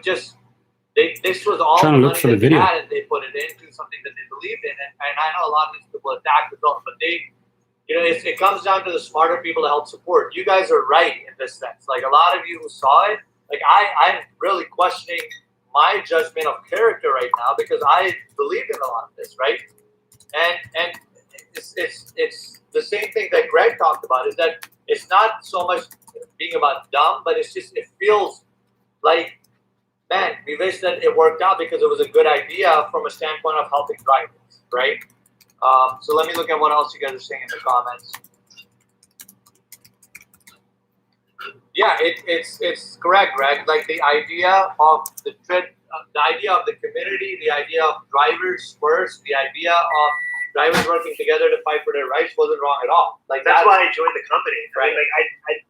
Speaker 2: this was all
Speaker 1: trying to look for the video.
Speaker 2: They had, and they put it into something that they believed in. And I know a lot of these people attack the film, but it comes down to the smarter people to help support. You guys are right in this sense. Like, a lot of you who saw it, like, I'm really questioning my judgment of character right now because I believed in a lot of this, right? And it's the same thing that Greg talked about, is that it's not so much being about dumb, but it feels like, man, we wish that it worked out because it was a good idea from a standpoint of helping drivers, right? So let me look at what else you guys are saying in the comments. Yeah, it's correct, Greg. Like, the idea of the idea of the community, the idea of drivers first, the idea of drivers working together to fight for their rights wasn't wrong at all. Like,
Speaker 3: that's why I joined the company.
Speaker 2: Right.
Speaker 3: I mean, like,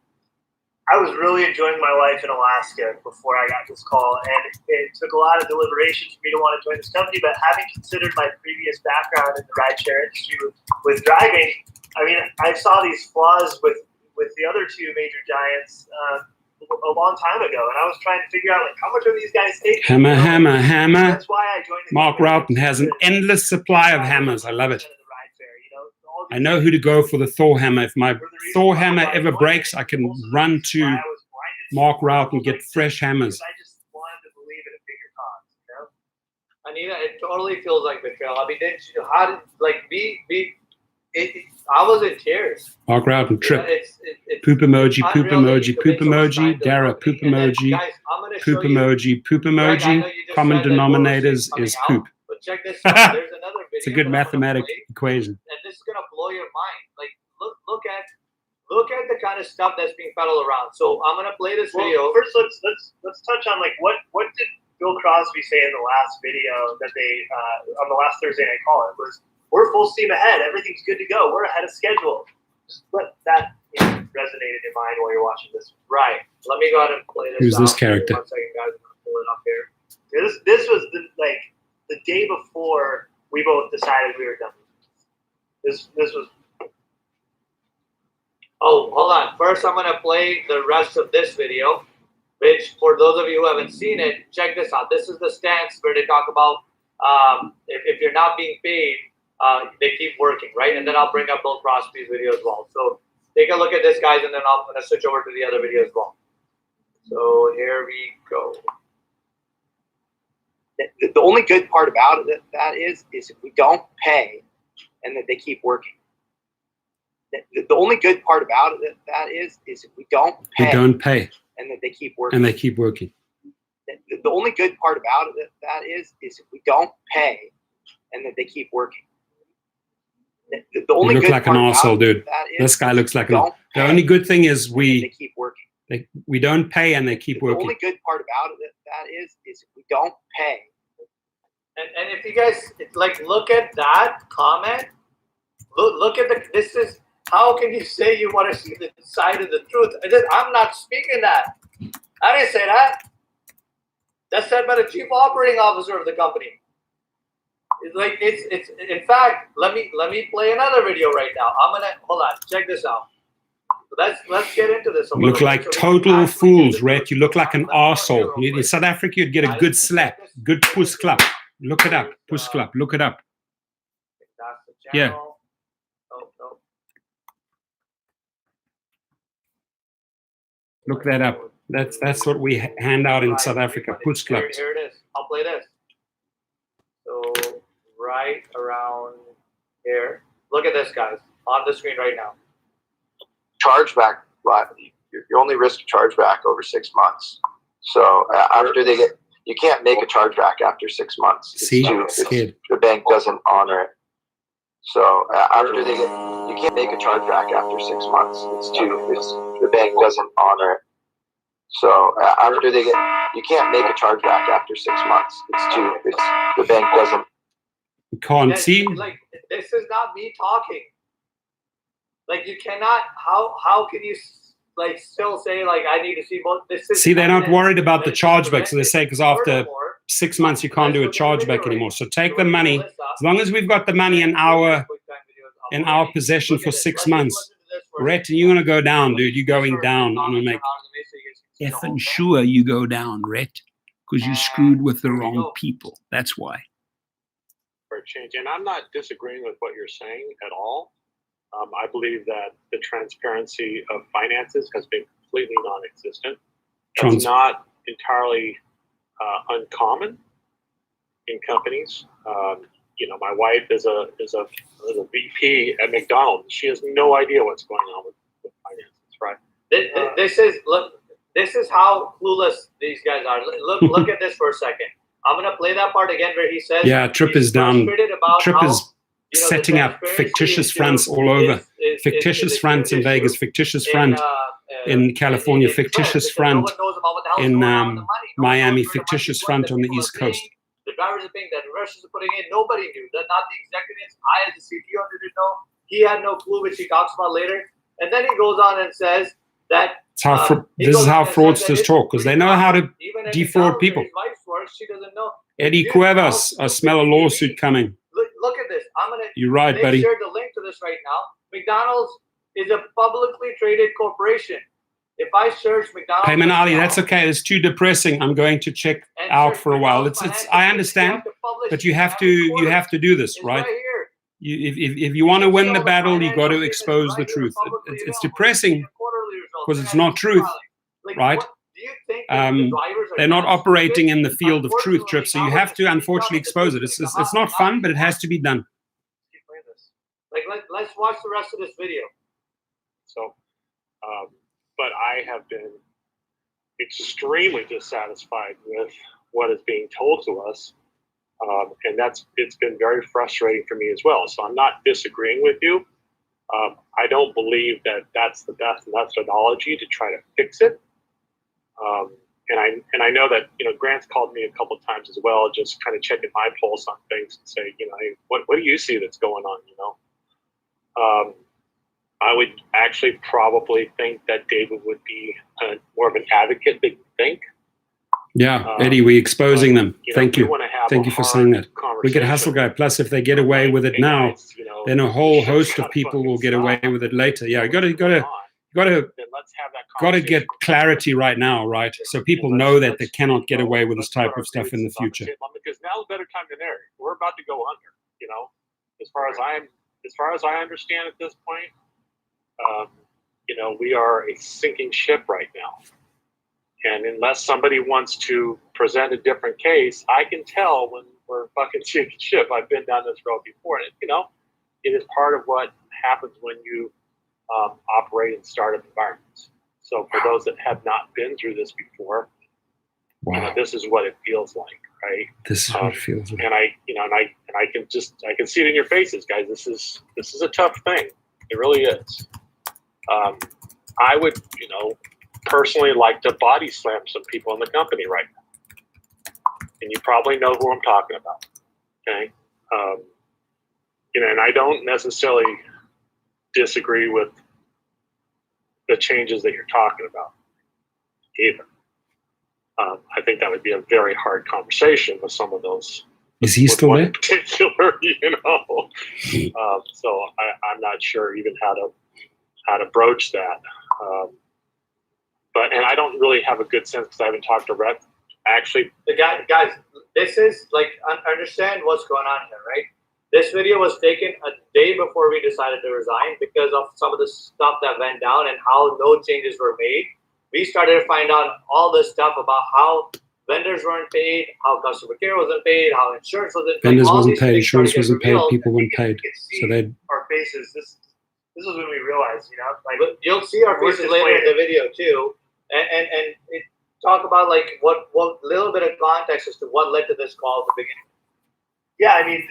Speaker 3: I was really enjoying my life in Alaska before I got this call, and it took a lot of deliberation for me to want to join this company. But having considered my previous background in the rideshare industry with driving, I mean, I saw these flaws with the other two major giants a long time ago, and I was trying to figure out, like, how much are these guys taking?
Speaker 1: Hammer.
Speaker 3: That's why I joined the
Speaker 1: Mark
Speaker 3: company.
Speaker 1: Roughton has an endless supply of hammers. I love it. I know who to go for the Thor hammer. If my Thor hammer ever breaks, I can run to Mark Roughton and get fresh hammers.
Speaker 3: I just wanted to believe in a bigger cause,
Speaker 2: Anita, it totally feels like betrayal. I mean, I was in tears.
Speaker 1: Mark Roughton, trip. Poop emoji, poop emoji, poop emoji. Dara, poop emoji. Poop emoji, poop emoji. Common denominators is poop.
Speaker 2: But check this out. There's another video.
Speaker 1: It's a good mathematic equation.
Speaker 2: And this is gonna blow your mind. Like, look at the kind of stuff that's being peddled around. So I'm gonna play this video.
Speaker 3: First, let's touch on, like, what did Bill Crosby say in the last video that they on the last Thursday night call? It was, we're full steam ahead. Everything's good to go. We're ahead of schedule. Just let that resonate in your mind while you're watching this.
Speaker 2: Right. Let me go ahead and play this.
Speaker 1: Who's this character?
Speaker 2: 1 second, guys. I'm gonna pull it up here.
Speaker 3: This was the day before we both decided we were done. This was.
Speaker 2: Oh, hold on. First, I'm gonna play the rest of this video, which, for those of you who haven't seen it, check this out. This is the stance where they talk about if you're not being paid, they keep working, right? And then I'll bring up Bill Crosby's video as well. So take a look at this, guys, and then I'm gonna switch over to the other video as well. So here we go.
Speaker 4: The only good part about it that is if we don't pay, and that they keep working. The only good part about it that is if we don't pay.
Speaker 1: They don't pay.
Speaker 4: And that they keep working.
Speaker 1: And they keep working.
Speaker 4: The only good part about it that is if we don't pay, and that they keep working. The only
Speaker 1: you look
Speaker 4: good
Speaker 1: like an
Speaker 4: part
Speaker 1: arsehole, dude.
Speaker 4: That is,
Speaker 1: this guy looks like an. The
Speaker 4: pay,
Speaker 1: only good thing is
Speaker 4: they keep working.
Speaker 1: we don't pay and they keep working.
Speaker 4: The only good part about it that is if we don't pay.
Speaker 2: And if you guys look at that comment, look at this is, how can you say you want to see the side of the truth? I'm not speaking that. I didn't say that. That's said by the chief operating officer of the company. It's in fact, let me play another video right now. Hold on, check this out. Let's get into this a
Speaker 1: You look like total fools, Rhett. You look like an arsehole. In South Africa, you'd get a good slap, good push clap. Look it up, push clap. Look it up. Yeah. Look that up. That's what we hand out in South Africa. Push claps.
Speaker 2: Here it is. I'll play this. So right around here. Look at this, guys, on the screen right now.
Speaker 4: Chargeback, you only risk a chargeback over 6 months. So after they get, you can't make a chargeback after 6 months. The bank doesn't honor it. So after they get, you can't make a chargeback after 6 months. The bank doesn't honor it. So after they get, you can't make a chargeback after 6 months. The bank doesn't.
Speaker 1: You can't see.
Speaker 2: this is not me talking. Like, you cannot. How can you like still say like I need to see both? This is.
Speaker 1: See, they're not
Speaker 2: evidence
Speaker 1: worried about the
Speaker 2: that is
Speaker 1: chargeback, so they
Speaker 2: presented.
Speaker 1: say because after
Speaker 2: Furthermore,
Speaker 1: 6 months you can't do a
Speaker 2: let's look at the
Speaker 1: chargeback
Speaker 2: video
Speaker 1: anymore.
Speaker 2: rate.
Speaker 1: So take
Speaker 2: Go
Speaker 1: the
Speaker 2: to
Speaker 1: money.
Speaker 2: Alyssa,
Speaker 1: As long as we've got the money in
Speaker 2: and
Speaker 1: our
Speaker 2: quick time videos uploading.
Speaker 1: possession
Speaker 2: Look
Speaker 1: for
Speaker 2: at this.
Speaker 1: 6
Speaker 2: Let's
Speaker 1: months,
Speaker 2: listen to this for a
Speaker 1: Rhett,
Speaker 2: second.
Speaker 1: you're gonna go down, dude. You're going
Speaker 2: Sure,
Speaker 1: down. I'm gonna
Speaker 2: comments
Speaker 1: make
Speaker 2: are how to make sure you guys can see the whole
Speaker 1: effing
Speaker 2: thing.
Speaker 1: sure you go down, Rhett, because you
Speaker 2: And
Speaker 1: screwed with the
Speaker 2: here we
Speaker 1: wrong
Speaker 2: go.
Speaker 1: people. That's why.
Speaker 5: For a change, and I'm not disagreeing with what you're saying at all. I believe that the transparency of finances has been completely non-existent. That's not entirely uncommon in companies. You know, my wife is a VP at McDonald's. She has no idea what's going on with finances, right?
Speaker 2: This is how clueless these guys are. Look at this for a second. I'm gonna play that part again where he says,
Speaker 1: Yeah, TRYP is down. TRYP is
Speaker 2: you know,
Speaker 1: setting up fictitious fronts all over. Fictitious fronts in Vegas, fictitious front in California, fictitious front in Miami, fictitious front on the East Coast.
Speaker 2: The drivers are paying, the investors are putting in. Nobody knew. Not the executives. I, as a CTO, didn't know. He had no clue, which he talks about later. And then he goes on and says that
Speaker 1: this is how fraudsters talk, because they know how to defraud people.
Speaker 2: His wife's work, she doesn't know.
Speaker 1: Eddie Cuevas, I smell a lawsuit coming.
Speaker 2: Look at this.
Speaker 1: You're right, buddy.
Speaker 2: They shared the link to this right now. McDonald's is a publicly traded corporation. If I search McDonald's,
Speaker 1: Payment Ali, that's okay. It's too depressing. I'm going to check out for a while. It's. I understand, but you have to do this, right? If you want to win the battle, you got to expose the truth. It's depressing because it's not truth, right? They're not operating in the field of truth, TRYP, so you have to unfortunately expose it. It's not fun, but it has to be done.
Speaker 2: Like, let's watch the rest of this video.
Speaker 5: So, but I have been extremely dissatisfied with what is being told to us, and it's been very frustrating for me as well. So I'm not disagreeing with you. I don't believe that that's the best methodology to try to fix it. And I know that, you know, Grant's called me a couple of times as well, just kind of checking my pulse on things and say, you know, hey, what do you see that's going on, you know? I would actually probably think that David would be more of an advocate than you think.
Speaker 1: Yeah, Eddie, we're exposing them. Thank you.
Speaker 5: Thank
Speaker 1: you for saying that. We get Hustle Guy. Plus, if they get away with it now, then a whole host of people will get away with it later. Yeah, you got to get clarity right now, right? So people know that they cannot get away with this type of stuff in the future.
Speaker 5: Because now's a better time than ever. We're about to go under. You know, as far as I understand at this point, you know, we are a sinking ship right now. And unless somebody wants to present a different case, I can tell when we're a fucking sinking ship. I've been down this road before, and you know, it is part of what happens when you operate in startup environments. So for those that have not been through this before, you know, this is what it feels like, right?
Speaker 1: This is what it feels like.
Speaker 5: And I can see it in your faces, guys. This is a tough thing. It really is. I would, you know, personally like to body slam some people in the company right now, and you probably know who I'm talking about. Okay, you know, and I don't necessarily disagree with the changes that you're talking about either. I think that would be a very hard conversation with some of those.
Speaker 1: Is he still there?
Speaker 5: In particular, you know. So I'm not sure even how to broach that. But I don't really have a good sense because I haven't talked to Rhett. Actually,
Speaker 2: guys, this is like, understand what's going on here, right? This video was taken a day before we decided to resign because of some of the stuff that went down and how no changes were made. We started to find out all this stuff about how vendors weren't paid, how customer care wasn't paid, how insurance wasn't paid.
Speaker 1: Vendors wasn't paid, insurance wasn't paid, people weren't paid. So they
Speaker 3: our faces. This is when we realized, you know, like,
Speaker 2: but you'll see our faces later in the video too, and it talk about like what little bit of context as to what led to this call at the beginning.
Speaker 3: Yeah, I mean,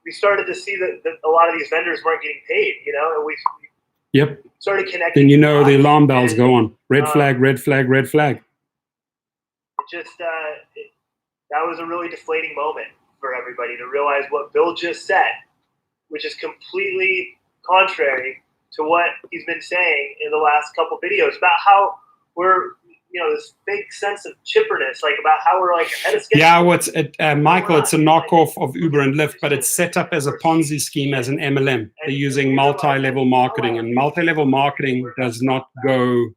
Speaker 3: we started to see that a lot of these vendors weren't getting paid, you know, and we started connecting.
Speaker 1: Then you know the alarm bells go on. Red flag, red flag, red flag.
Speaker 3: It just that was a really deflating moment for everybody to realize what Bill just said which is completely contrary to what he's been saying in the last couple videos about how we're, this fake sense of chipperness, like about how we're like ahead of schedule.
Speaker 1: Yeah, Michael, it's a knockoff of Uber and Lyft, but it's set up as a Ponzi scheme, as an MLM. They're using multi-level marketing, and multi-level marketing does not go.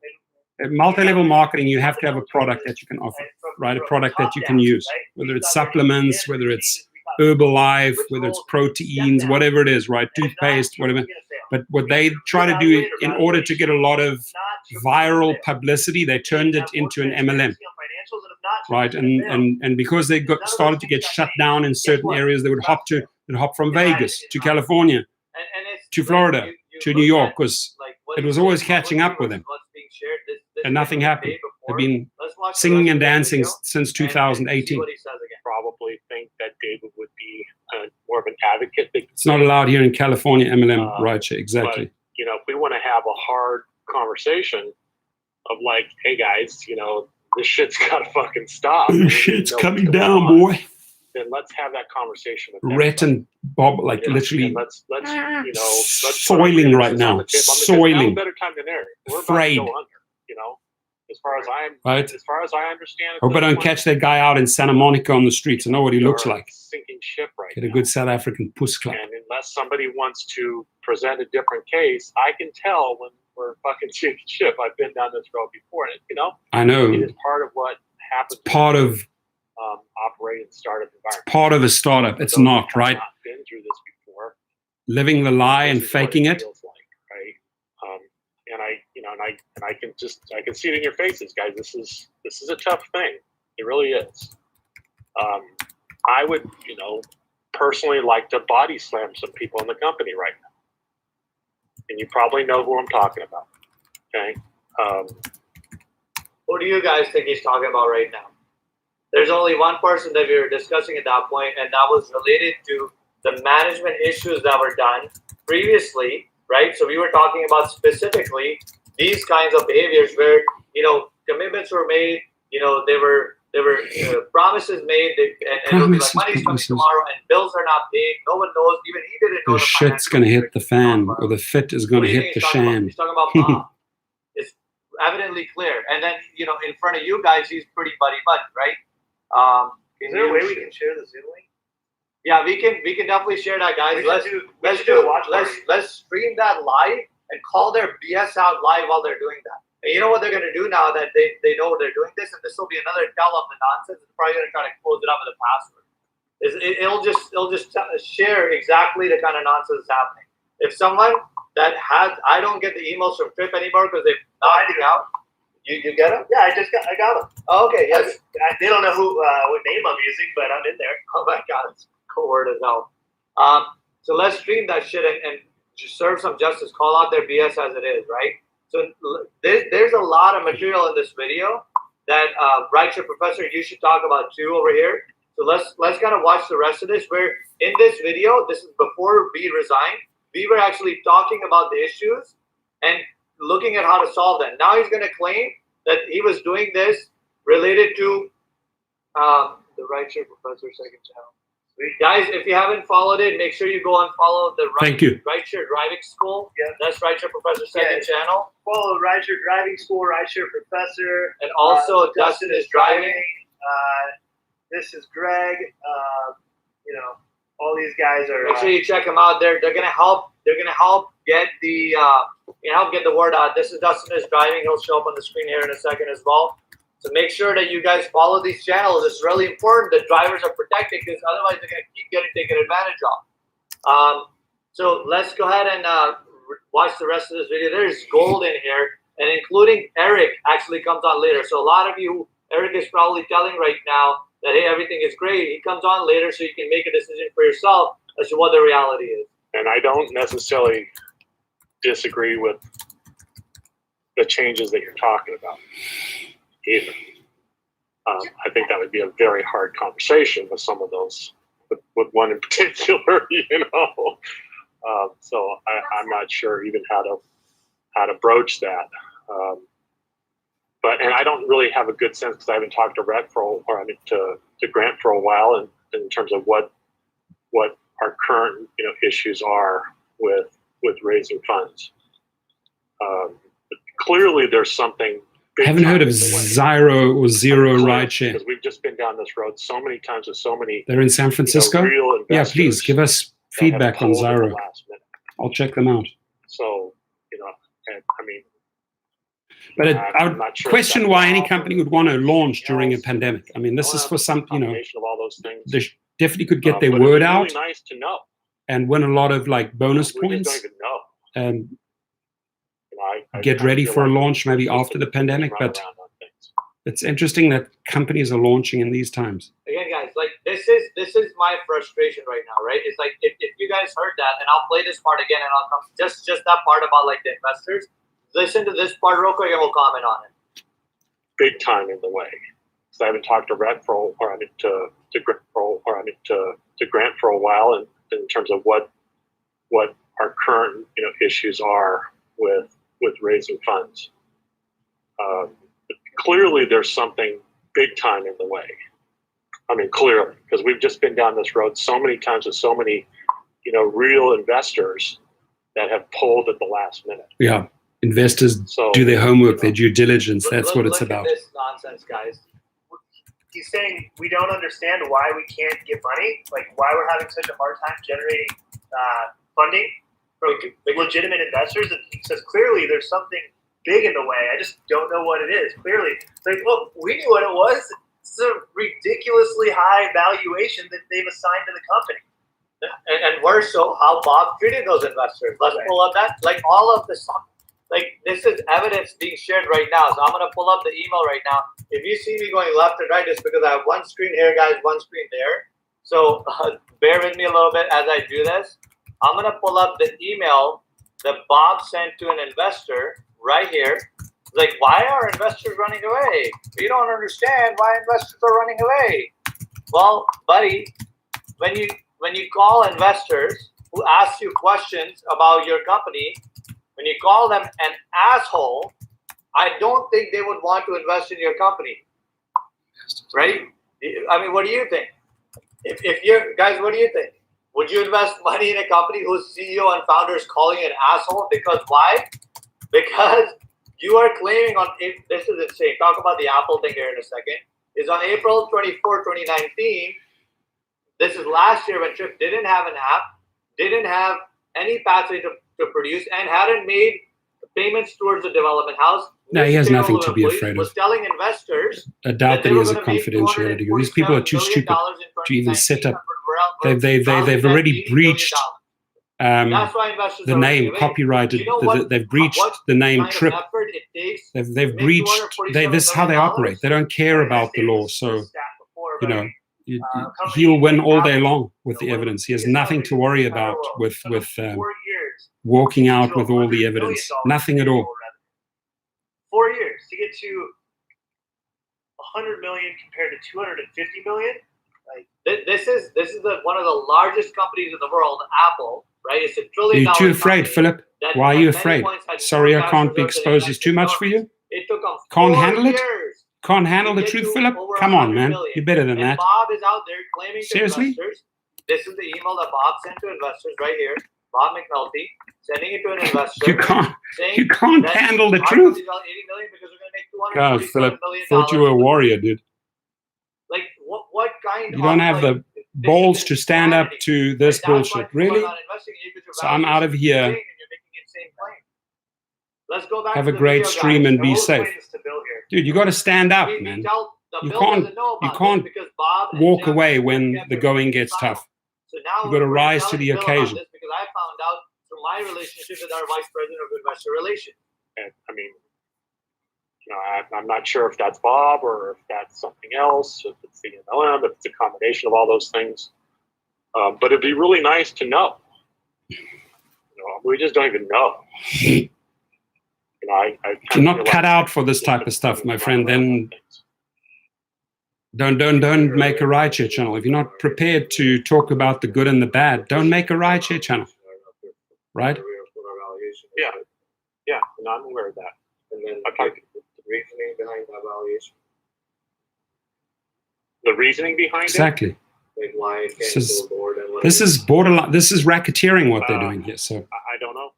Speaker 1: Multi-level marketing, you have to have a product that you can offer, right? A product that you can use, whether it's supplements, whether it's Herbalife, whether it's proteins, whatever it is, right? Toothpaste, whatever. But what they try to do in order to get a lot of viral publicity, they turned it into an MLM, right? And because they started to get shut down in certain areas, they would hop from Vegas to California, to Florida, to New York, because it was always catching up with them. And nothing happened. They've been singing and dancing since 2018.
Speaker 5: Probably think that David would be more of an advocate.
Speaker 1: It's not allowed here in California, MLM rideshare, exactly.
Speaker 5: But, if we want to have a hard conversation of like, hey guys, this shit's got to fucking stop.
Speaker 1: This shit's coming down, boy.
Speaker 5: Then let's have that conversation with
Speaker 1: Rhett and Bob, like literally
Speaker 5: let's
Speaker 1: soiling right now. Soiling.
Speaker 5: Better time than ever. We're
Speaker 1: afraid.
Speaker 5: about to go under, as far as I understand it.
Speaker 1: Hope I don't catch that guy out in Santa Monica on the streets. I know what he looks like.
Speaker 5: Sinking ship right
Speaker 1: Get a good South African puss clap.
Speaker 5: And unless somebody wants to present a different case, I can tell when we're fucking sinking ship. I've been down this road before, and
Speaker 1: I know.
Speaker 5: It is part of what happens.
Speaker 1: It's part of
Speaker 5: operating startup environment.
Speaker 1: It's part of a startup. It's not, right?
Speaker 5: Not been through this before.
Speaker 1: Living the lie and faking it.
Speaker 5: And I can see it in your faces, guys. This is a tough thing. It really is. I would, personally like to body slam some people in the company right now. And you probably know who I'm talking about. Okay.
Speaker 2: Who do you guys think he's talking about right now? There's only one person that we were discussing at that point, and that was related to the management issues that were done previously, right? So we were talking about specifically these kinds of behaviors where, commitments were made, there were promises made, and it'll be like money's coming tomorrow, and bills are not paid. No one knows. Even he didn't know.
Speaker 1: The shit's going to hit the fan, or the fit is going to hit the shan.
Speaker 2: He's talking about Bob. It's evidently clear. And then, in front of you guys, he's pretty buddy-buddy, right?
Speaker 3: Is there a way we can share the Zoom link?
Speaker 2: Yeah, we can definitely share that, guys. Let's stream that live and call their BS out live while they're doing that. And you know what they're going to do now that they know they're doing this, and this will be another tell of the nonsense. It's probably going to try to close it up with a password. It'll just share exactly the kind of nonsense that's happening. If someone that has, I don't get the emails from TRYP anymore because they've knocked me out. You get them?
Speaker 3: Yeah, I got them.
Speaker 2: Oh, okay, yes.
Speaker 3: They don't know what name I'm using, but I'm in there.
Speaker 2: Oh my God, it's cold as hell. So let's stream that shit and just serve some justice. Call out their BS as it is, right? So there's a lot of material in this video that Rideshare Professor, you should talk about too over here. So let's kind of watch the rest of this. Where in this video, this is before we resigned, we were actually talking about the issues and looking at how to solve them. Now he's going to claim that he was doing this related to the Rideshare Professor second channel. Guys, if you haven't followed it, make sure you go and follow the Rideshare Driving School. Yeah. That's Rideshare Professor second channel.
Speaker 3: Follow Rideshare Driving School, Rideshare Professor.
Speaker 2: And also Dustin is driving.
Speaker 3: This is Greg. All these guys are.
Speaker 2: Make sure you check them out. They're gonna help. They're gonna help get the get the word out. This is Dustin is driving. He'll show up on the screen here in a second as well. So make sure that you guys follow these channels. It's really important that drivers are protected because otherwise they're going to keep getting taken advantage of. So let's go ahead and watch the rest of this video. There's gold in here, and including Eric actually comes on later. So a lot of you, Eric is probably telling right now that, hey, everything is great. He comes on later so you can make a decision for yourself as to what the reality is.
Speaker 5: And I don't necessarily disagree with the changes that you're talking about either. I think that would be a very hard conversation with some of those, with one in particular, so I'm not sure even how to broach that. And I don't really have a good sense because I haven't talked to Rhett to Grant for a while, and in terms of what our current issues are with raising funds. Clearly, there's something.
Speaker 1: I haven't heard of Zyro or Zero Rideshare.
Speaker 5: Because we've just been down this road so many times with so many.
Speaker 1: They're in San Francisco?
Speaker 5: Real
Speaker 1: Yeah, please give us feedback on Zyro. I'll check them out.
Speaker 5: So,
Speaker 1: but I would question why any company would want to launch during a pandemic. I mean, this is for some, they definitely could get their word out.
Speaker 5: Really nice to know.
Speaker 1: And win a lot of like bonus points.
Speaker 5: Just don't even know.
Speaker 1: Get ready for a launch maybe after the pandemic, but it's interesting that companies are launching in these times.
Speaker 2: Again, guys, like this is my frustration right now, right? It's like if you guys heard that, and I'll play this part again, and I'll come just that part about like the investors. Listen to this part real quick, and we'll comment on it.
Speaker 5: Big time in the way. So I haven't talked to Grant for a while, and in terms of what our current issues are with raising funds. Clearly, there's something big time in the way. I mean, clearly, because we've just been down this road so many times with so many, real investors that have pulled at the last minute.
Speaker 1: Yeah, investors do their homework, their due diligence. That's what it's about.
Speaker 2: Look at this nonsense, guys.
Speaker 3: He's saying we don't understand why we can't get money, like why we're having such a hard time generating funding from legitimate investors. And he says clearly there's something big in the way. I just don't know what it is. Clearly, like, look, we knew what it was. It's a ridiculously high valuation that they've assigned to the company.
Speaker 2: And worse so, how Bob treated those investors. Let's pull up that. Like all of this, like this is evidence being shared right now. So I'm gonna pull up the email right now. If you see me going left and right, it's because I have one screen here, guys, one screen there. So bear with me a little bit as I do this. I'm going to pull up the email that Bob sent to an investor right here. Like, why are investors running away? We don't understand why investors are running away. Well, buddy, when you call investors who ask you questions about your company, when you call them an asshole, I don't think they would want to invest in your company. Right? I mean, what do you think? If you're, guys, what do you think? Would you invest money in a company whose CEO and founder is calling you an asshole? Because why? Because you are claiming on, this is insane. Talk about the Apple thing here in a second. Is on April 24, 2019, this is last year when TRYP didn't have an app, didn't have any pathway to produce, and hadn't made payments towards the development house.
Speaker 1: No, he has nothing to be afraid of.
Speaker 2: Was telling investors
Speaker 1: I doubt that he has a confidentiality. These people are too stupid to even set up. They've already breached the name, copyrighted. They've breached the name TRYP. They've breached. This is how they operate. They don't care about the law. So, he'll win all day long with the evidence. He has nothing to worry about with walking out with all the evidence. Nothing at all.
Speaker 3: 4 years to get to 100 million compared to 250 million.
Speaker 2: Like this is one of the largest companies in the world, Apple, right? It's $1 trillion.
Speaker 1: You're too afraid, Philip. Why are you afraid? Sorry, I can't be exposed. It's too much for you.
Speaker 2: It took them
Speaker 1: can't
Speaker 2: 4
Speaker 1: handle
Speaker 2: years.
Speaker 1: It. Can't handle the truth, Philip. Come on, man. You're better than that.
Speaker 2: Bob is out there claiming to
Speaker 1: Seriously?
Speaker 2: investors. This is the email that Bob sent to investors right here. Bob McNulty sending it to an investor.
Speaker 1: You can't handle the truth. God, Philip, thought you were a warrior, dude.
Speaker 2: Like what kind?
Speaker 1: You don't have the balls to stand up to this bullshit, really? So I'm out of here.
Speaker 2: Let's go back.
Speaker 1: Have a great stream and be safe, dude. You got to stand up, man. You can't walk away when the going gets tough. You got to rise to the occasion.
Speaker 2: Because I found out through my relationship with our vice president of investor relations.
Speaker 5: And I mean, I'm not sure if that's Bob or if that's something else, if it's the MLM, if it's a combination of all those things. But it'd be really nice to know. We just don't even know.
Speaker 1: You're not cut out for this type of stuff, my friend. Then don't make a rideshare channel. If you're not prepared to talk about the good and the bad, don't make a rideshare channel. Right?
Speaker 5: Yeah, and I'm aware of that.
Speaker 4: And then the reasoning behind that valuation.
Speaker 5: The reasoning behind
Speaker 1: exactly.
Speaker 2: Like why it can't
Speaker 1: This
Speaker 2: go lower than what
Speaker 1: This
Speaker 2: it
Speaker 1: is borderline. This is racketeering what they're doing here. So
Speaker 5: I don't know.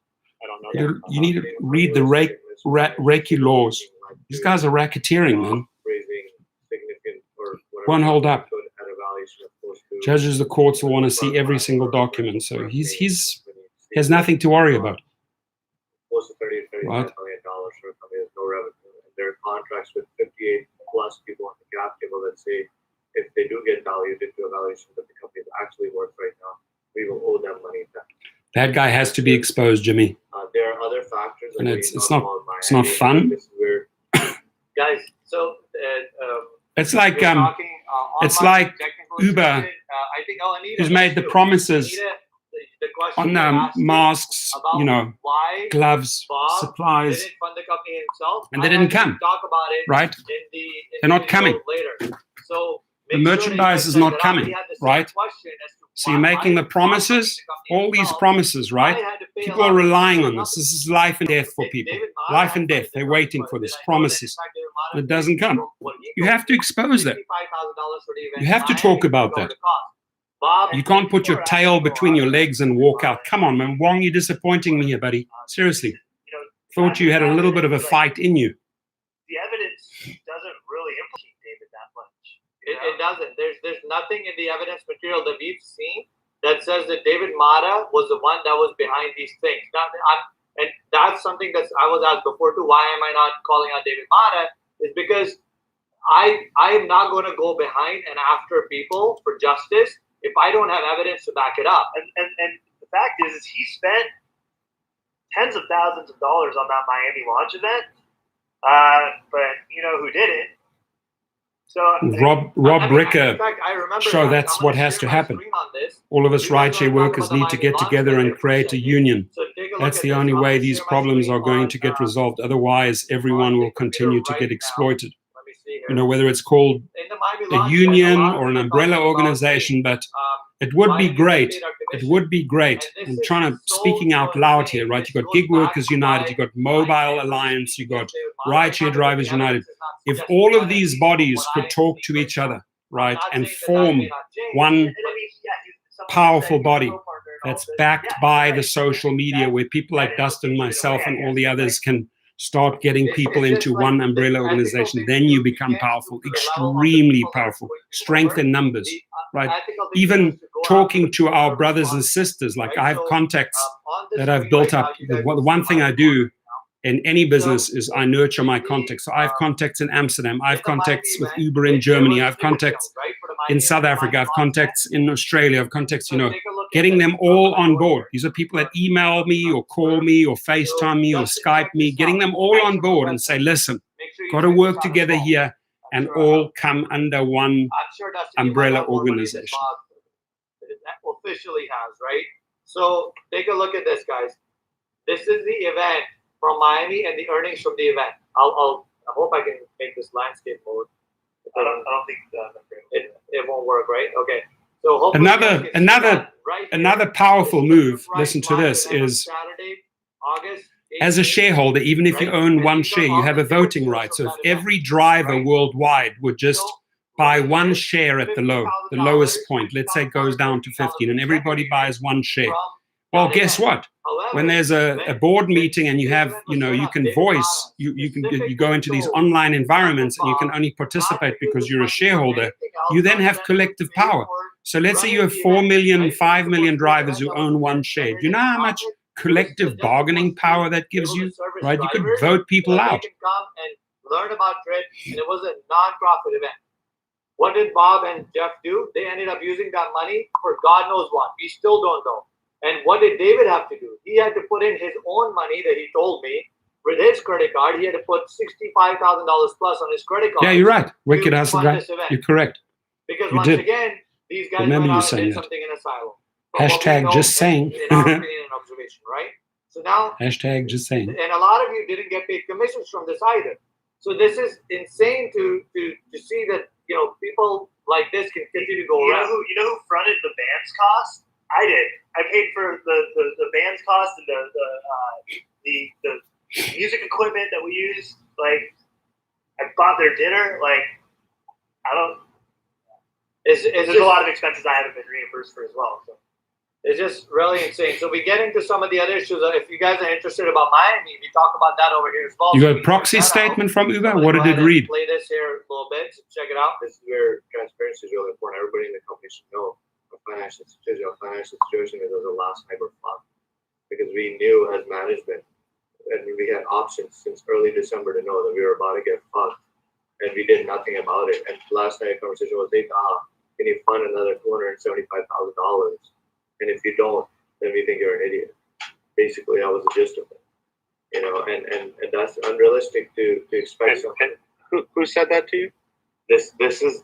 Speaker 5: I don't know.
Speaker 1: you need to read the Reiki laws. These guys are racketeering, man.
Speaker 2: raising significant or whatever.
Speaker 1: Won't hold up.
Speaker 2: Good at a valuation of close to-
Speaker 1: Judges, the courts will want to see every single document. So he has nothing to worry about.
Speaker 2: Close to $30 to $35
Speaker 1: Right.
Speaker 2: million for a company with no revenue. And there are contracts with 58 plus people on the cap table that say if they do get valued into a valuation that the company is actually worth right now, we will owe them money back.
Speaker 1: That guy has to be exposed, Jimmy.
Speaker 2: There are other factors.
Speaker 1: And
Speaker 2: like
Speaker 1: it's
Speaker 2: when you
Speaker 1: not-
Speaker 2: talk about
Speaker 1: it's not
Speaker 2: Miami,
Speaker 1: fun.
Speaker 2: This is where, guys. So
Speaker 1: It's like
Speaker 2: we're talking,
Speaker 1: it's
Speaker 2: online
Speaker 1: like
Speaker 2: technical
Speaker 1: Uber,
Speaker 2: assistant. I think Anita,
Speaker 1: who's made the
Speaker 2: too.
Speaker 1: promises
Speaker 2: Anita, the question
Speaker 1: on
Speaker 2: you asked me
Speaker 1: masks,
Speaker 2: about why
Speaker 1: gloves,
Speaker 2: Bob
Speaker 1: supplies,
Speaker 2: didn't fund the company himself,
Speaker 1: and they
Speaker 2: I
Speaker 1: didn't
Speaker 2: actually
Speaker 1: come.
Speaker 2: Talk about it
Speaker 1: right?
Speaker 2: in
Speaker 1: They're not
Speaker 2: the
Speaker 1: coming.
Speaker 2: later. So
Speaker 1: The
Speaker 2: make sure that you
Speaker 1: merchandise
Speaker 2: guys
Speaker 1: is
Speaker 2: set
Speaker 1: not
Speaker 2: that up.
Speaker 1: coming,
Speaker 2: He had the same
Speaker 1: right?
Speaker 2: question as to
Speaker 1: So you're
Speaker 2: why
Speaker 1: making the
Speaker 2: Bob funded
Speaker 1: promises,
Speaker 2: the company
Speaker 1: all these
Speaker 2: himself.
Speaker 1: promises, right?
Speaker 2: I had to pay a
Speaker 1: People
Speaker 2: lot
Speaker 1: are
Speaker 2: of money
Speaker 1: relying
Speaker 2: for
Speaker 1: on
Speaker 2: the
Speaker 1: this.
Speaker 2: company.
Speaker 1: This is life and death for
Speaker 2: If
Speaker 1: people.
Speaker 2: David Mata
Speaker 1: Life
Speaker 2: had
Speaker 1: and death.
Speaker 2: funded
Speaker 1: They're
Speaker 2: the
Speaker 1: waiting
Speaker 2: company,
Speaker 1: for
Speaker 2: did
Speaker 1: this.
Speaker 2: I know that, in
Speaker 1: Promises.
Speaker 2: fact, David Mata
Speaker 1: It doesn't come.
Speaker 2: what he
Speaker 1: You
Speaker 2: told
Speaker 1: have to expose that.
Speaker 2: $65,000 for the event.
Speaker 1: You have to
Speaker 2: Miami
Speaker 1: talk about
Speaker 2: covered
Speaker 1: that.
Speaker 2: the cost. Bob,
Speaker 1: You can't put your tail between your legs and walk out. Come on, man. Wong, you're disappointing me here, buddy. Seriously. Thought you had a little bit of a fight in you.
Speaker 3: The evidence doesn't really implicate David that much.
Speaker 2: It doesn't. There's nothing in the evidence material that we've seen that says that David Mata was the one that was behind these things. And that's something that I was asked before too. Why am I not calling out David Mata? Is because I am not going to go behind and after people for justice if I don't have evidence to back it up.
Speaker 3: And the fact is he spent tens of thousands of dollars on that Miami launch event. But you know who did it? So
Speaker 1: Rob Ricker
Speaker 2: in fact, I remember
Speaker 1: show
Speaker 2: that.
Speaker 1: that's
Speaker 2: I'm
Speaker 1: what
Speaker 2: gonna
Speaker 1: has
Speaker 2: share
Speaker 1: to
Speaker 2: my
Speaker 1: happen.
Speaker 2: screen on this.
Speaker 1: All of us
Speaker 2: You guys
Speaker 1: rideshare
Speaker 2: wanna talk
Speaker 1: workers
Speaker 2: about the
Speaker 1: need to
Speaker 2: Miami
Speaker 1: get
Speaker 2: launch
Speaker 1: together
Speaker 2: event
Speaker 1: and
Speaker 2: for
Speaker 1: create a
Speaker 2: second?
Speaker 1: union.
Speaker 2: So take a look
Speaker 1: That's
Speaker 2: at
Speaker 1: the
Speaker 2: this.
Speaker 1: only
Speaker 2: I'm
Speaker 1: way
Speaker 2: gonna
Speaker 1: these
Speaker 2: share my
Speaker 1: problems
Speaker 2: screen
Speaker 1: are going
Speaker 2: on,
Speaker 1: to get resolved. Otherwise, everyone will continue to get exploited.
Speaker 2: Let me see here.
Speaker 1: You know, whether it's called
Speaker 2: In the Miami
Speaker 1: a
Speaker 2: launch
Speaker 1: union
Speaker 2: event, a lot of
Speaker 1: or an
Speaker 2: people
Speaker 1: umbrella
Speaker 2: talking about,
Speaker 1: organization, but
Speaker 2: hey,
Speaker 1: it would
Speaker 2: why
Speaker 1: be
Speaker 2: did you
Speaker 1: great.
Speaker 2: pay our
Speaker 1: It
Speaker 2: commission?
Speaker 1: would be great.
Speaker 2: And this
Speaker 1: I'm
Speaker 2: is
Speaker 1: trying to
Speaker 2: so,
Speaker 1: speaking out
Speaker 2: so
Speaker 1: loud
Speaker 2: insane.
Speaker 1: here, right?
Speaker 2: This
Speaker 1: You got
Speaker 2: goes
Speaker 1: Gig
Speaker 2: back
Speaker 1: Workers
Speaker 2: to
Speaker 1: United,
Speaker 2: why
Speaker 1: you got
Speaker 2: I
Speaker 1: Mobile
Speaker 2: can't
Speaker 1: Alliance, you got
Speaker 2: David Mata.
Speaker 1: Rideshare Drivers
Speaker 2: The evidence
Speaker 1: United.
Speaker 2: is not
Speaker 1: If
Speaker 2: suggesting
Speaker 1: all
Speaker 2: that
Speaker 1: of
Speaker 2: at
Speaker 1: these
Speaker 2: least from
Speaker 1: bodies
Speaker 2: what
Speaker 1: could
Speaker 2: I
Speaker 1: talk
Speaker 2: see
Speaker 1: to
Speaker 2: right
Speaker 1: each
Speaker 2: now.
Speaker 1: other,
Speaker 2: I'm
Speaker 1: right,
Speaker 2: not
Speaker 1: and
Speaker 2: saying that
Speaker 1: form
Speaker 2: may not change,
Speaker 1: one
Speaker 3: And I mean, someone
Speaker 1: powerful
Speaker 3: said he's a
Speaker 1: body
Speaker 3: co-partner and all
Speaker 1: that's
Speaker 3: this.
Speaker 1: backed
Speaker 3: Yeah,
Speaker 1: by
Speaker 3: right.
Speaker 1: the social media
Speaker 3: That-
Speaker 1: where people like
Speaker 3: that
Speaker 1: Dustin,
Speaker 3: implication in a
Speaker 1: myself,
Speaker 3: way, I
Speaker 1: and all
Speaker 3: guess,
Speaker 1: the
Speaker 3: but,
Speaker 1: others can start getting
Speaker 2: It's
Speaker 1: people
Speaker 2: just
Speaker 1: into
Speaker 2: like
Speaker 1: one
Speaker 2: the
Speaker 1: umbrella
Speaker 2: ethical
Speaker 1: organization.
Speaker 2: things
Speaker 1: Then
Speaker 2: you
Speaker 1: you
Speaker 2: do,
Speaker 1: become
Speaker 2: can't
Speaker 1: powerful,
Speaker 2: stoop to the level of the
Speaker 1: extremely
Speaker 2: people that are
Speaker 1: powerful,
Speaker 2: going to
Speaker 1: strength
Speaker 2: work.
Speaker 1: in numbers,
Speaker 2: The
Speaker 1: right?
Speaker 2: ethical thing
Speaker 1: Even
Speaker 2: is to go
Speaker 1: talking
Speaker 2: after
Speaker 1: to
Speaker 2: the
Speaker 1: our
Speaker 2: people
Speaker 1: brothers and
Speaker 2: responsible,
Speaker 1: sisters, like
Speaker 2: right?
Speaker 1: I have
Speaker 2: So,
Speaker 1: contacts
Speaker 2: on the
Speaker 1: that I've
Speaker 2: screen
Speaker 1: built
Speaker 2: right
Speaker 1: up.
Speaker 2: now, you
Speaker 1: The
Speaker 2: guys will
Speaker 1: one
Speaker 2: see
Speaker 1: thing
Speaker 2: my
Speaker 1: I do
Speaker 2: report now.
Speaker 1: in any business is I nurture my
Speaker 2: the,
Speaker 1: contacts. So I have contacts in Amsterdam. I have
Speaker 2: in the Miami
Speaker 1: contacts with
Speaker 2: event,
Speaker 1: Uber in
Speaker 2: there
Speaker 1: Germany.
Speaker 2: was
Speaker 1: I have
Speaker 2: ticket
Speaker 1: contacts
Speaker 2: sales, right, for the
Speaker 1: in
Speaker 2: Miami
Speaker 1: South Africa. I have
Speaker 2: launch
Speaker 1: contacts in Australia. I have contacts,
Speaker 2: So
Speaker 1: you know,
Speaker 2: take a look at
Speaker 1: getting
Speaker 2: this.
Speaker 1: them all on board. These are people that email me or call me or FaceTime me or
Speaker 2: Justin,
Speaker 1: Skype
Speaker 2: check
Speaker 1: me,
Speaker 2: this
Speaker 1: getting
Speaker 2: out.
Speaker 1: them all
Speaker 2: Thanks
Speaker 1: on
Speaker 2: for
Speaker 1: board and
Speaker 2: requesting.
Speaker 1: say, listen,
Speaker 2: Make sure you
Speaker 1: got to
Speaker 2: check
Speaker 1: work
Speaker 2: this out as
Speaker 1: together
Speaker 2: well.
Speaker 1: here
Speaker 2: I'm
Speaker 1: and
Speaker 2: sure,
Speaker 1: all come under one
Speaker 2: I'm sure Dustin, you might
Speaker 1: umbrella
Speaker 2: have more money than
Speaker 1: organization.
Speaker 2: Bob officially has, right? So take a look at this, guys. This is the event from Miami and the earnings from the event. I hope I can make this landscape mode.
Speaker 3: I don't think
Speaker 2: It won't work, right? Okay. So hopefully you guys can see that right here.
Speaker 1: Another powerful move, listen to this, is
Speaker 2: Saturday, August 18th.
Speaker 1: as a shareholder, even if you own one share, you have a voting right. So if every driver worldwide would just buy one share at the lowest point, let's say it goes down to 15, and everybody buys one share. Well, guess what? When there's a board meeting and you have, you know, you can voice, you go into these online environments and you can only participate because you're a shareholder, you then have collective power. So let's say you have 4 million, 5 million drivers who own one share. Do you know how much collective bargaining power that gives you? Right? You could vote people out.
Speaker 2: They can come and learn about TRYP, and it was a non-profit event. What did Bob and Jeff do? They ended up using that money for God knows what. We still don't know. And what did David have to do? He had to put in his own money that he told me with his credit card. He had to put $65,000 plus on his credit card.
Speaker 1: Yeah, you're right. Wicked hustle guy. You're correct.
Speaker 2: Because
Speaker 1: You
Speaker 2: once
Speaker 1: did.
Speaker 2: again, these guys
Speaker 1: Remember
Speaker 2: went
Speaker 1: you
Speaker 2: out and
Speaker 1: saying
Speaker 2: did
Speaker 1: that.
Speaker 2: something in a silo.
Speaker 1: Hashtag just saying.
Speaker 2: In our opinion and observation, right? So now,
Speaker 1: Hashtag just saying.
Speaker 2: and a lot of you didn't get paid commissions from this either. So this is insane to see that, you know, people like this can continue to go
Speaker 3: You
Speaker 2: around.
Speaker 3: know who fronted the band's cost? I did. I paid for the band's cost and the music equipment that we used. Like, I bought their dinner. Like, I don't.
Speaker 2: It's
Speaker 3: There's
Speaker 2: just
Speaker 3: a lot of expenses I haven't been reimbursed for as well. So.
Speaker 2: It's just really insane. So we get into some of the other issues. If you guys are interested about Miami, we talk about that over here as well.
Speaker 1: You
Speaker 2: So
Speaker 1: got a proxy statement from Uber?
Speaker 2: I'm
Speaker 1: What
Speaker 2: gonna
Speaker 1: did it
Speaker 2: go ahead and
Speaker 1: read?
Speaker 2: Play this here a little bit. So check it out.
Speaker 4: This is where transparency is really important. Everybody in the company should know our financial situation is the last hyperflood, because we knew as management, and we had options since early December to know that we were about to get fucked, and we did nothing about it. And last night conversation was, hey, can you fund another $275,000? And if you don't, then we think you're an idiot. Basically, that was the gist of it. You know, and that's unrealistic to expect something.
Speaker 5: Who said that to you?
Speaker 4: This is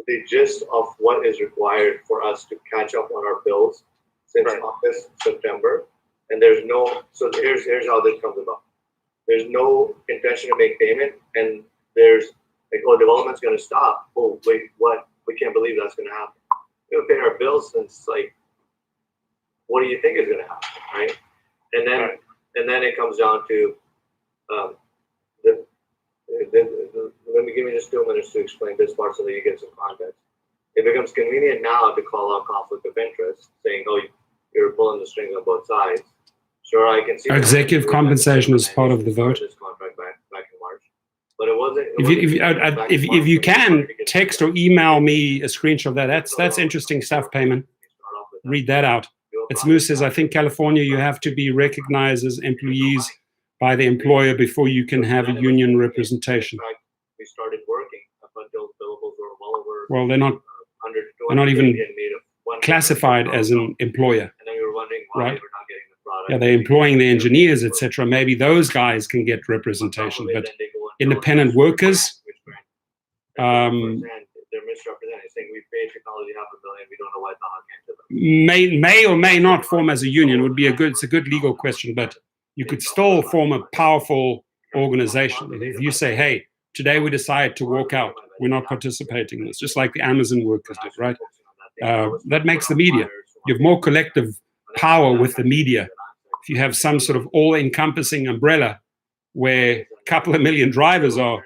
Speaker 4: the gist of what is required for us to catch up on our bills since August, September. And there's no, so here's how this comes about. There's no intention to make payment, and there's like, oh, development's gonna stop. Oh, wait, what? We can't believe that's gonna happen. We've paid our bills since, like, what do you think is gonna happen, right? And then it comes down to let me give you just 2 minutes to explain this part so that you get some context. It becomes convenient now to call out conflict of interest, saying, oh, you're pulling the strings on both sides. Sure, I can see
Speaker 1: executive compensation is part of the vote.
Speaker 4: This contract back in March, but it wasn't.
Speaker 1: If you can text or email me a screenshot of that, that's interesting stuff, Payman. Read that out. It's Moose says, I think California, you have to be recognized as employees by the employer before you can have a union representation.
Speaker 4: We started working up until billables were well over.
Speaker 1: Well, they're not even classified as an employer.
Speaker 4: And then we were wondering why
Speaker 1: right?
Speaker 4: we're not getting the product.
Speaker 1: Yeah, they're employing the engineers, etc. Maybe those guys can get representation, but independent workers,
Speaker 4: they're misrepresenting, saying we pay technology $500 million, we don't know why the hell can't do them.
Speaker 1: may or may not form as a union. It's a good legal question, but you could still form a powerful organization. If you say, hey, today we decide to walk out, we're not participating in this, just like the Amazon workers did, right? That makes the media. You have more collective power with the media. If you have some sort of all-encompassing umbrella where a couple of million drivers are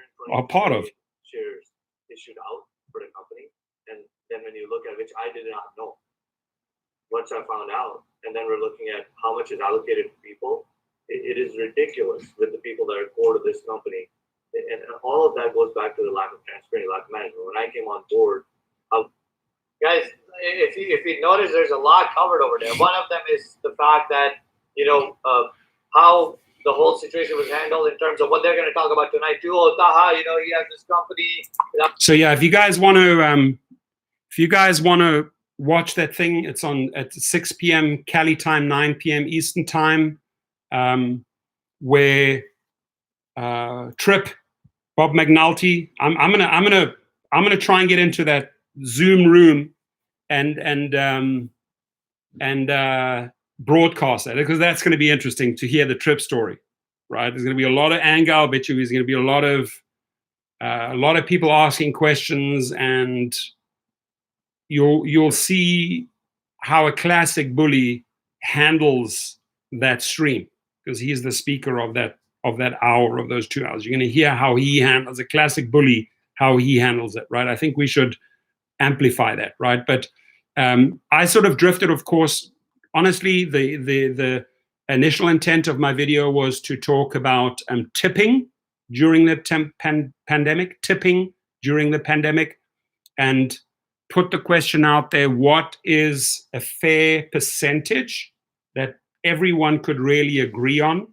Speaker 1: part of.
Speaker 4: Shares issued out for the company, and then when you look at, which I did not know, once I found out, and then we're looking at how much is allocated to people, it is ridiculous with the people that are core to this company. And all of that goes back to the lack of transparency, lack of management. When I came on board,
Speaker 2: guys, if you notice, there's a lot covered over there. One of them is the fact that, how the whole situation was handled in terms of what they're going to talk about tonight too. Oh, Taha, he has this company.
Speaker 1: So yeah, if you guys want to watch that thing, it's on at 6 p.m. Cali time, 9 p.m. Eastern time, where TRYP, Bob McNulty. I'm gonna try and get into that Zoom room and broadcast that, because that's going to be interesting to hear the TRYP story, right? There's going to be a lot of anger. I'll bet you there's going to be a lot of people asking questions, and you'll see how a classic bully handles that stream, because he's the speaker of that hour, of those 2 hours. You're going to hear how he handles a classic bully, how he handles it, right? I think we should amplify that, right? But I sort of drifted, of course. Honestly, the initial intent of my video was to talk about tipping during the pandemic, and put the question out there: what is a fair percentage that everyone could really agree on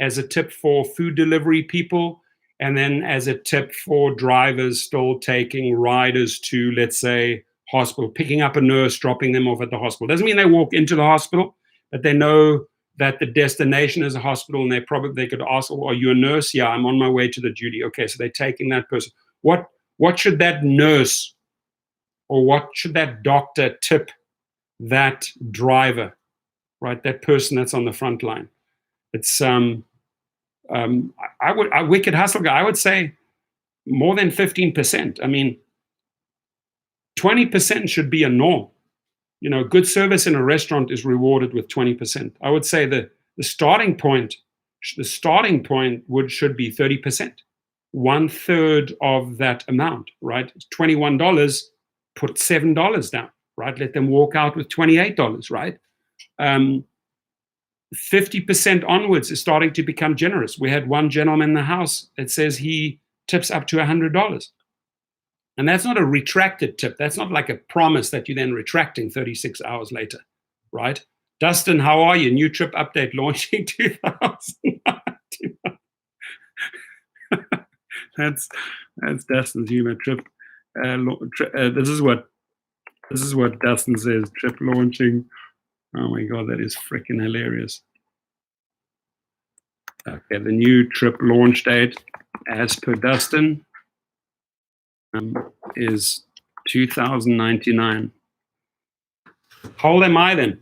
Speaker 1: as a tip for food delivery people, and then as a tip for drivers still taking riders to, let's say, hospital, picking up a nurse, dropping them off at the hospital. Doesn't mean they walk into the hospital, but they know that the destination is a hospital, and they could ask, oh, are you a nurse? Yeah, I'm on my way to the duty. Okay, so they're taking that person. What should that nurse or what should that doctor tip that driver, right? That person that's on the front line. It's wicked hustle guy, I would say more than 15%. I mean, 20% should be a norm. Good service in a restaurant is rewarded with 20%. I would say the starting point should be 30%, 1/3 of that amount, right? $21. put $7 down, right? Let them walk out with $28, right? 50% onwards is starting to become generous. We had one gentleman in the house that says he tips up to $100. And that's not a retracted tip. That's not like a promise that you're then retracting 36 hours later, right? Dustin, how are you? New trip update launching 2019. That's Dustin's humor. Trip. This is what Dustin says. Trip launching. Oh my God, that is freaking hilarious. Okay, the new trip launch date, as per Dustin, is 2099. How old am I then?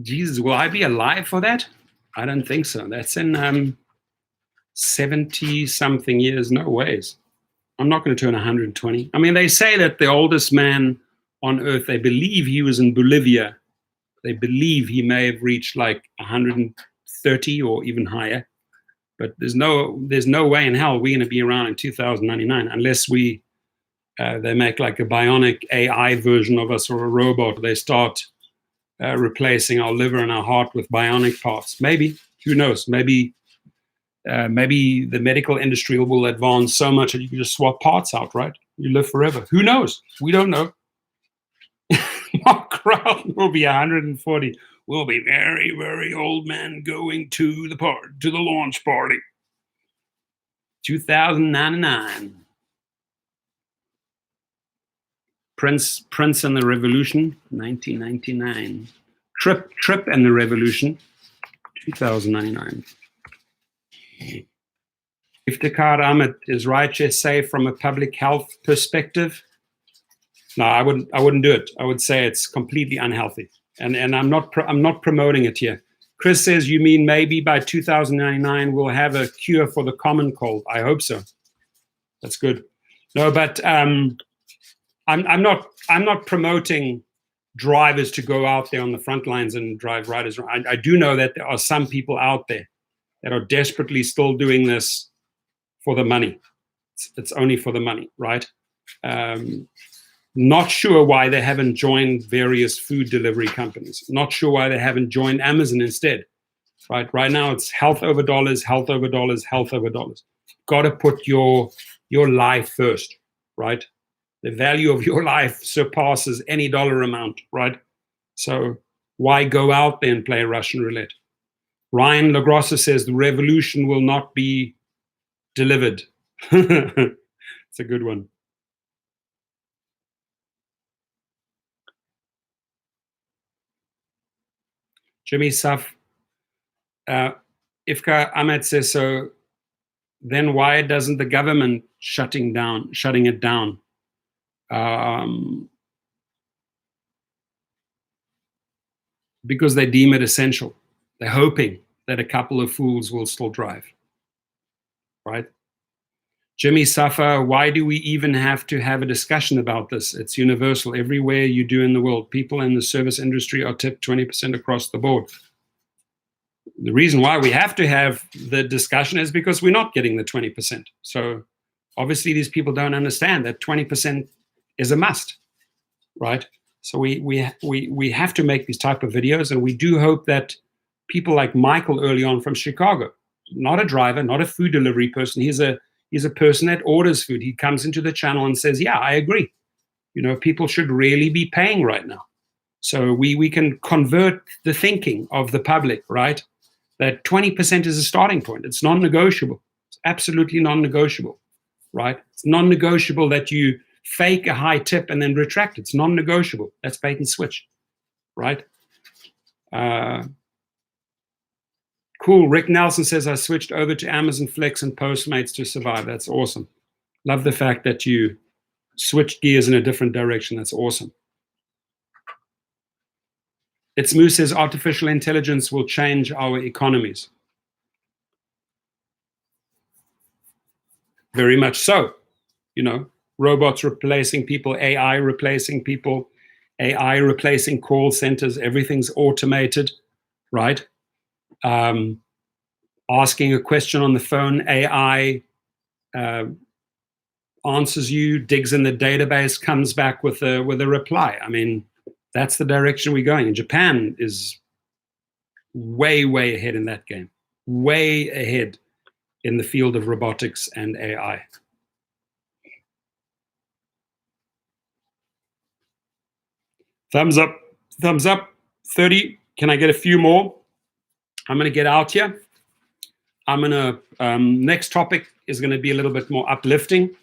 Speaker 1: Jesus, will I be alive for that? I don't think so. That's in 70-something years. No ways. I'm not going to turn 120. I mean, they say that the oldest man on Earth, they believe he was in Bolivia. They believe he may have reached like 130 or even higher. But there's no way in hell we're going to be around in 2099 unless they make like a bionic AI version of us or a robot. They start replacing our liver and our heart with bionic parts. Maybe, who knows? Maybe the medical industry will advance so much that you can just swap parts out, right? You live forever. Who knows? We don't know. Mark Crown will be 140. We'll be very, very old man going to the launch party. 2099. Prince and the Revolution, 1999. Trip and the Revolution, 2099. Iftikhar Ahmed, is rideshare safe from a public health perspective? No, I wouldn't do it. I would say it's completely unhealthy, and I'm not promoting it here. Chris says, you mean maybe by 2099 we'll have a cure for the common cold? I hope so. That's good. No, but I'm not promoting drivers to go out there on the front lines and drive riders. I do know that there are some people out there that are desperately still doing this for the money. It's only for the money, right? Not sure why they haven't joined various food delivery companies. Not sure why they haven't joined Amazon instead, right? Right now it's health over dollars, health over dollars, health over dollars. Got to put your life first, right? The value of your life surpasses any dollar amount, right? So why go out there and play Russian roulette? Ryan LaGrossa says the revolution will not be delivered. It's a good one. Jimmy Saf, Ifka Ahmed says, so then why doesn't the government shutting it down? Because they deem it essential. They're hoping that a couple of fools will still drive, right? Jimmy Safa, why do we even have to have a discussion about this? It's universal. Everywhere you do in the world, people in the service industry are tipped 20% across the board. The reason why we have to have the discussion is because we're not getting the 20%. So obviously these people don't understand that 20% is a must, right? So we have to make these type of videos, and we do hope that people like Michael early on from Chicago, not a driver, not a food delivery person, he's a person that orders food. He comes into the channel and says, yeah, I agree. You know, people should really be paying right now. So we can convert the thinking of the public, right? That 20% is a starting point. It's non-negotiable. It's absolutely non-negotiable, right? It's non-negotiable that you fake a high tip and then retract it. It's non-negotiable. That's bait and switch, right? Cool. Rick Nelson says, I switched over to Amazon Flex and Postmates to survive. That's awesome. Love the fact that you switched gears in a different direction. That's awesome. It's Moose says, artificial intelligence will change our economies. Very much so. You know, robots replacing people, AI replacing people, AI replacing call centers. Everything's automated, right? Asking a question on the phone, AI answers you, digs in the database, comes back with a reply. I mean, that's the direction we're going. And Japan is way, way ahead in that game. Way ahead in the field of robotics and AI. Thumbs up, 30. Can I get a few more? I'm going to get out here. I'm going to, next topic is going to be a little bit more uplifting,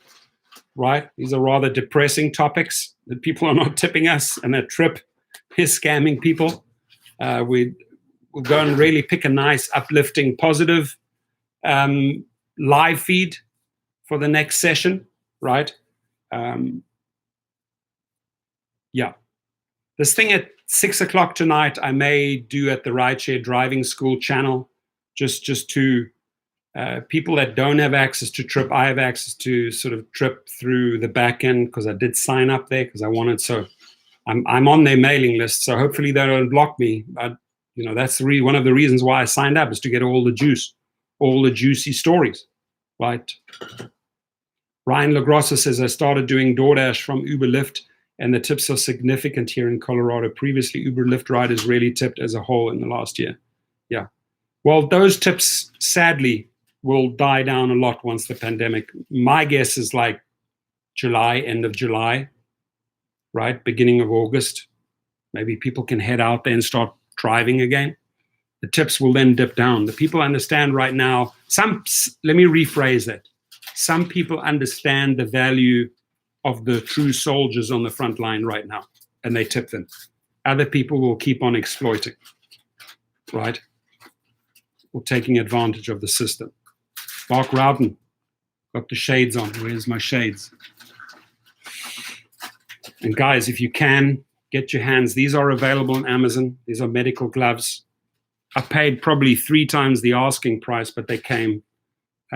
Speaker 1: right? These are rather depressing topics that people are not tipping us, and that TRYP is scamming people. We'll go and really pick a nice, uplifting, positive live feed for the next session, right? Yeah. This thing at 6 o'clock tonight, I may do at the Rideshare Driving School channel, just to people that don't have access to TRYP. I have access to sort of TRYP through the back end because I did sign up there because I wanted. So I'm on their mailing list. So hopefully they don't block me. But that's one of the reasons why I signed up, is to get all the juice, all the juicy stories, right? Ryan LaGrossa says, I started doing DoorDash from Uber Lyft, and the tips are significant here in Colorado. Previously, Uber Lyft riders really tipped as a whole in the last year. Yeah. Well, those tips, sadly, will die down a lot once the pandemic. My guess is like July, end of July, right? Beginning of August. Maybe people can head out there and start driving again. The tips will then dip down. The people understand right now, let me rephrase that. Some people understand the value of the true soldiers on the front line right now, and they tip them. Other people will keep on exploiting, right? Or taking advantage of the system. Mark Rowden, got the shades on. Where's my shades? And guys, if you can, get your hands. These are available on Amazon. These are medical gloves. I paid probably 3 times the asking price, but they came.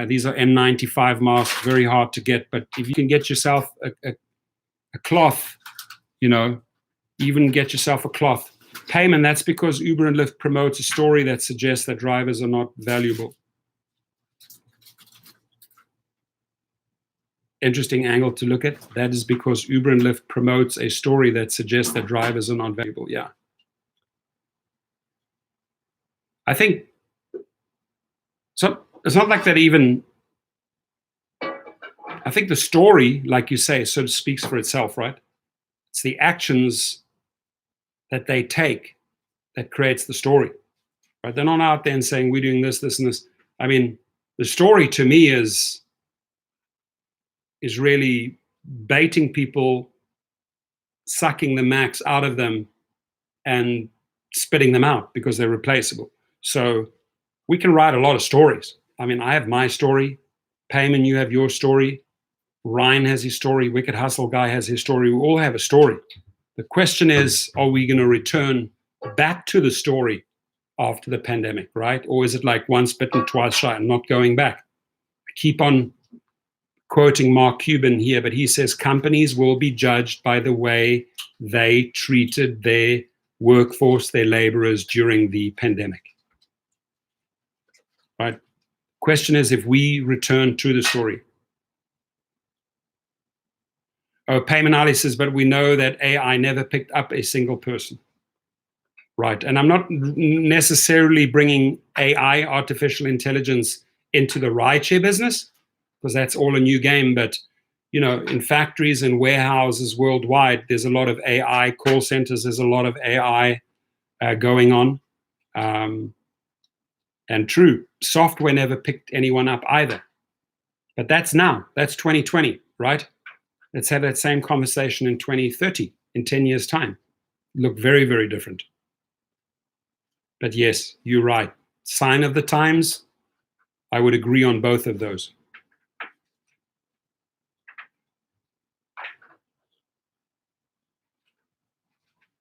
Speaker 1: These are N95 masks, very hard to get. But if you can get yourself a cloth, even get yourself a cloth. Payment, that's because Uber and Lyft promotes a story that suggests that drivers are not valuable. Interesting angle to look at. That is because Uber and Lyft promotes a story that suggests that drivers are not valuable. Yeah. I think so. It's not like that even. I think the story, like you say, sort of speaks for itself, right? It's the actions that they take that creates the story, right? They're not out there and saying, we're doing this, this, and this. I mean, the story to me is really baiting people, sucking the max out of them, and spitting them out because they're replaceable. So we can write a lot of stories. I mean, I have my story. Payman, you have your story. Ryan has his story. Wicked Hustle Guy has his story. We all have a story. The question is, are we going to return back to the story after the pandemic, right? Or is it like once bitten, twice shy and not going back? I keep on quoting Mark Cuban here, but he says companies will be judged by the way they treated their workforce, their laborers during the pandemic, right? Question is if we return to the story. Oh, Payman Ali says, but we know that AI never picked up a single person. Right, and I'm not necessarily bringing AI, artificial intelligence, into the rideshare business, because that's all a new game. But, in factories and warehouses worldwide, there's a lot of AI. Call centers, there's a lot of AI going on. And true, software never picked anyone up either. But that's now. That's 2020, right? Let's have that same conversation in 2030, in 10 years' time. Look very, very different. But yes, you're right. Sign of the times, I would agree on both of those.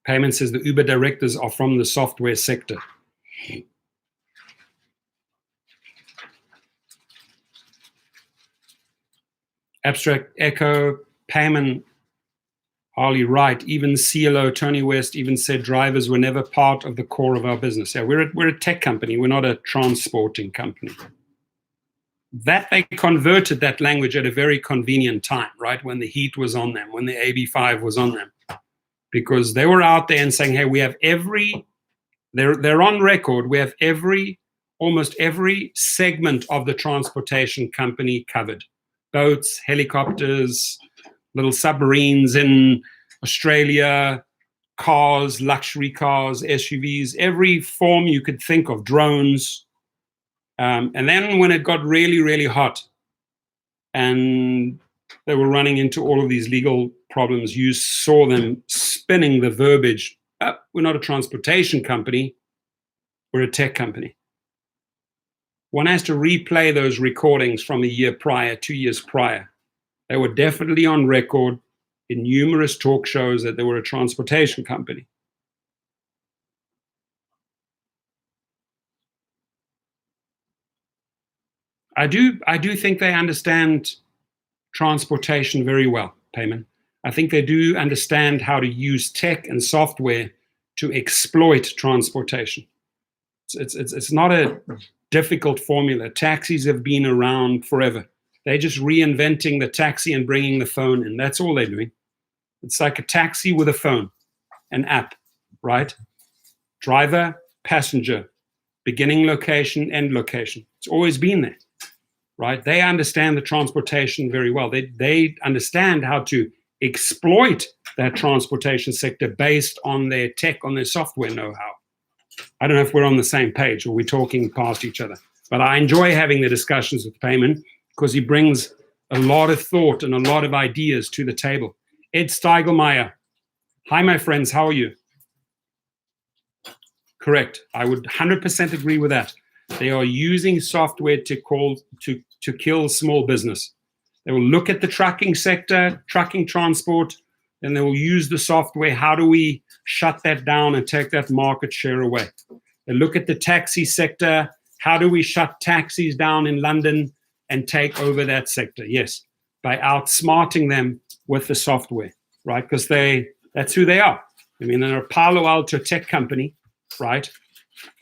Speaker 1: Payman says the Uber directors are from the software sector. Abstract Echo, Payman, Harley Wright, even CLO Tony West even said drivers were never part of the core of our business. Yeah, we're a tech company. We're not a transporting company. that they converted that language at a very convenient time, right? When the heat was on them, when the AB5 was on them, because they were out there and saying, hey, we have they're on record, we have almost every segment of the transportation company covered. Boats, helicopters, little submarines in Australia, cars, luxury cars, SUVs, every form you could think of, drones. And then when it got really, really hot and they were running into all of these legal problems, you saw them spinning the verbiage. We're not a transportation company, we're a tech company. One has to replay those recordings from a year prior, 2 years prior. They were definitely on record in numerous talk shows that they were a transportation company. I do think they understand transportation very well, Payman. I think they do understand how to use tech and software to exploit transportation. It's not a difficult formula. Taxis have been around forever. They're just reinventing the taxi and bringing the phone in. That's all they're doing. It's like a taxi with a phone, an app, right? Driver, passenger, beginning location, end location. It's always been there, right? They understand the transportation very well. They understand how to exploit that transportation sector based on their tech, on their software know-how. I don't know if we're on the same page or we're talking past each other, but I enjoy having the discussions with Payman because he brings a lot of thought and a lot of ideas to the table. Ed Steigelmeier. Hi, my friends. How are you? Correct. I would 100% agree with that. They are using software to kill small business. They will look at the trucking sector, trucking transport, and they will use the software. How do we shut that down and take that market share away? They look at the taxi sector. How do we shut taxis down in London and take over that sector? Yes, by outsmarting them with the software, right? Because that's who they are. I mean, they're a Palo Alto tech company, right?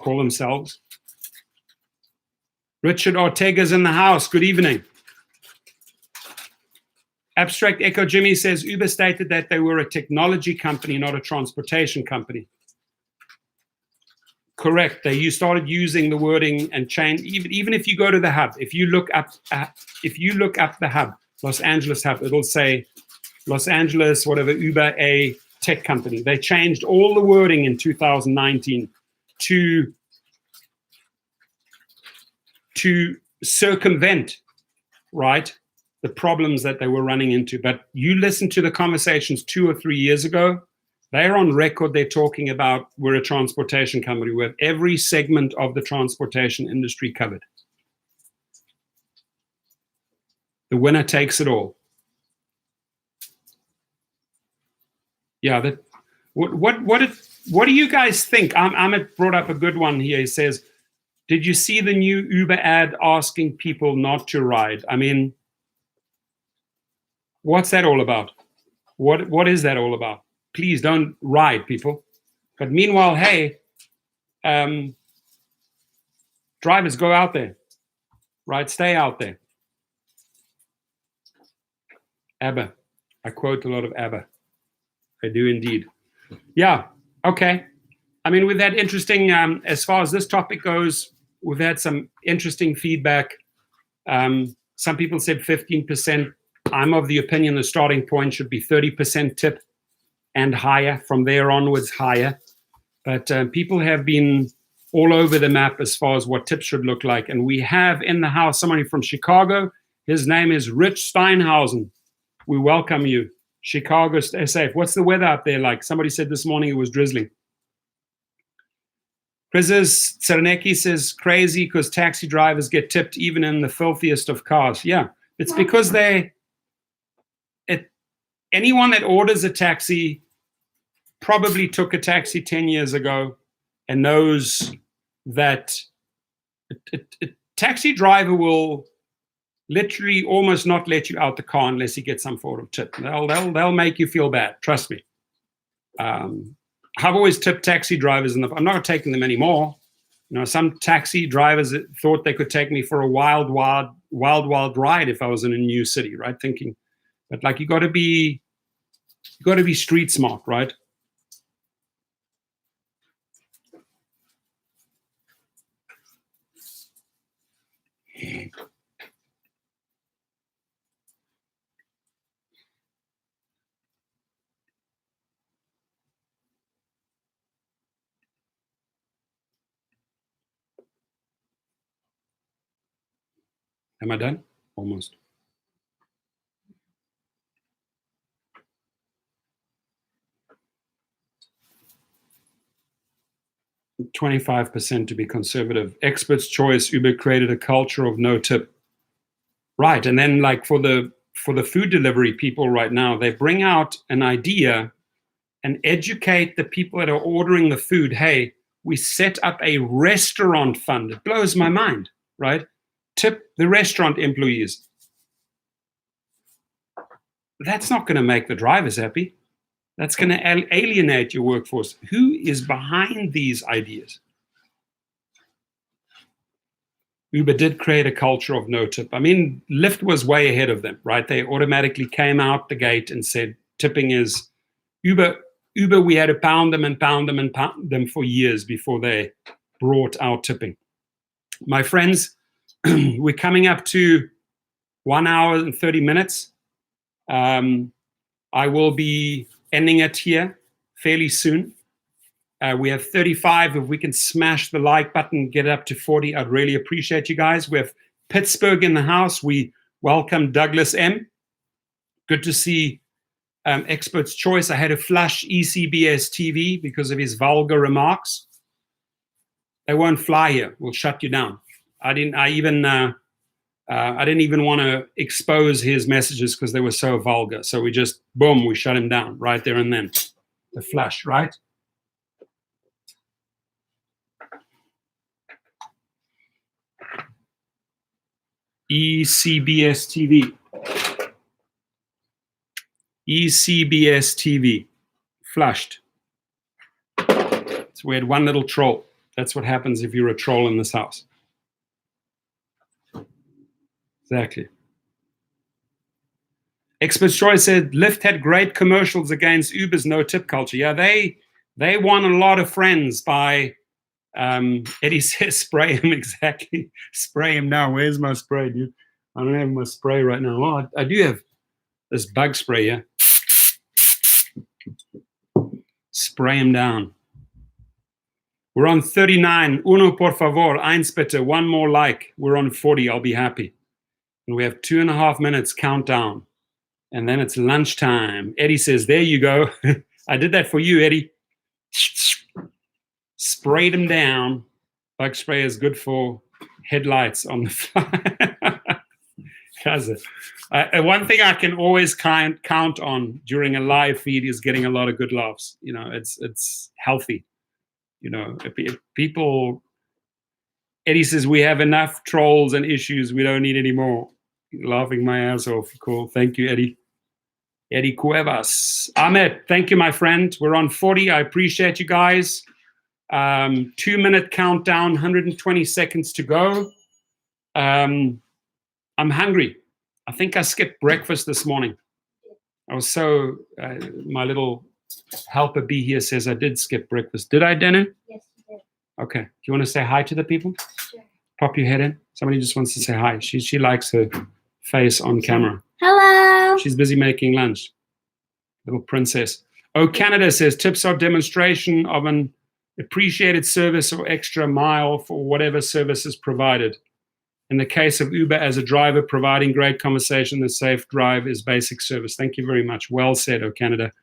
Speaker 1: Call themselves. Richard Ortega's in the house. Good evening. Abstract Echo Jimmy says Uber stated that they were a technology company, not a transportation company. Correct. You started using the wording and change. Even if you go to the hub, if you look up the hub, Los Angeles hub, it'll say Los Angeles, whatever, Uber, a tech company. They changed all the wording in 2019 to circumvent, right, the problems that they were running into. But you listen to the conversations 2 or 3 years ago, they're on record, they're talking about we're a transportation company. We have every segment of the transportation industry covered. The winner takes it all. Yeah, what do you guys think? Amit brought up a good one here. He says, did you see the new Uber ad asking people not to ride? I mean, what's that all about? What is that all about? Please don't ride, people. But meanwhile, hey, drivers, go out there, right? Stay out there. ABBA. I quote a lot of ABBA. I do indeed. Yeah, okay. I mean, we've had interesting, as far as this topic goes, we've had some interesting feedback. Some people said 15%. I'm of the opinion the starting point should be 30% tip and higher, from there onwards higher. But people have been all over the map as far as what tips should look like. And we have in the house somebody from Chicago. His name is Rich Steinhausen. We welcome you. Chicago, stay safe. What's the weather up there like? Somebody said this morning it was drizzling. Chris Serenecki says, crazy because taxi drivers get tipped even in the filthiest of cars. Yeah, it's because anyone that orders a taxi probably took a taxi 10 years ago and knows that a taxi driver will literally almost not let you out the car unless he gets some sort of tip. They'll make you feel bad. Trust me. I've always tipped taxi drivers, I'm not taking them anymore. You know, some taxi drivers thought they could take me for a wild wild ride if I was in a new city, right? Thinking, but like you got to be street smart, right? Am I done? Almost. %25 to be conservative. Expert's choice. Uber created a culture of no tip. Right, and then like for the food delivery people right now, they bring out an idea and educate the people that are ordering the food. Hey, we set up a restaurant fund. It blows my mind, right? Tip the restaurant employees. That's not going to make the drivers happy. That's going to alienate your workforce. Who is behind these ideas? Uber did create a culture of no tip. I mean, Lyft was way ahead of them, right? They automatically came out the gate and said, tipping is Uber, we had to pound them for years before they brought out tipping. My friends, we're coming up to 1 hour and 30 minutes. I will be ending it here fairly soon. We have 35. If we can smash the like button, get it up to 40, I'd really appreciate you guys. We have Pittsburgh in the house. We welcome Douglas M. Good to see Expert's Choice. I had to flush ECBS TV because of his vulgar remarks. They won't fly here. We'll shut you down. I didn't even want to expose his messages because they were so vulgar. So we just, boom, we shut him down right there and then. The flush, right? ECBS TV. ECBS TV. Flushed. So we had one little troll. That's what happens if you're a troll in this house. Exactly. Expert's Choice said Lyft had great commercials against Uber's no-tip culture. Yeah, they won a lot of friends by, Eddie says spray him, exactly. Spray him now. Where's my spray, dude? I don't have my spray right now. Oh, I do have this bug spray here. Spray him down. We're on 39. Uno, por favor. Eins bitte. One more like. We're on 40. I'll be happy. And we have 2.5 minutes countdown. And then it's lunchtime. Eddie says, there you go. I did that for you, Eddie. Sprayed them down. Bug spray is good for headlights on the fly. One thing I can always count on during a live feed is getting a lot of good laughs. You know, it's healthy. You know, if people, Eddie says, we have enough trolls and issues. We don't need any more. Laughing my ass off. Cool. Thank you, Eddie. Eddie Cuevas. Ahmed, thank you, my friend. We're on 40. I appreciate you guys. 2-minute countdown, 120 seconds to go. I'm hungry. I think I skipped breakfast this morning. I was so, my little helper bee here says I did skip breakfast. Did I, Dana?
Speaker 6: Yes, you did.
Speaker 1: Okay. Do you want to say hi to the people?
Speaker 6: Sure.
Speaker 1: Pop your head in. Somebody just wants to say hi. She likes her face on camera.
Speaker 6: Hello.
Speaker 1: She's busy making lunch. Little princess. Oh, Canada says tips are demonstration of an appreciated service or extra mile for whatever service is provided. In the case of Uber, as a driver, providing great conversation, the safe drive is basic service. Thank you very much. Well said, oh, Canada.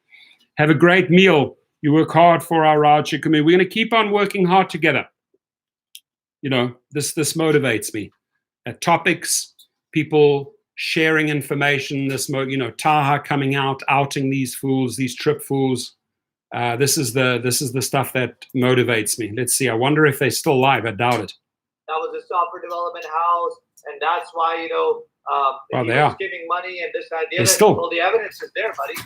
Speaker 1: Have a great meal. You work hard for our rideshare community. We're going to keep on working hard together. You know, this motivates me. Topics, people sharing information, Taha coming out, outing these fools, these trip fools. This is the stuff that motivates me. Let's see. I wonder if they're still live. I doubt it.
Speaker 2: That was a software development house, and that's why he was giving money and this idea. Well, the evidence is there, buddy.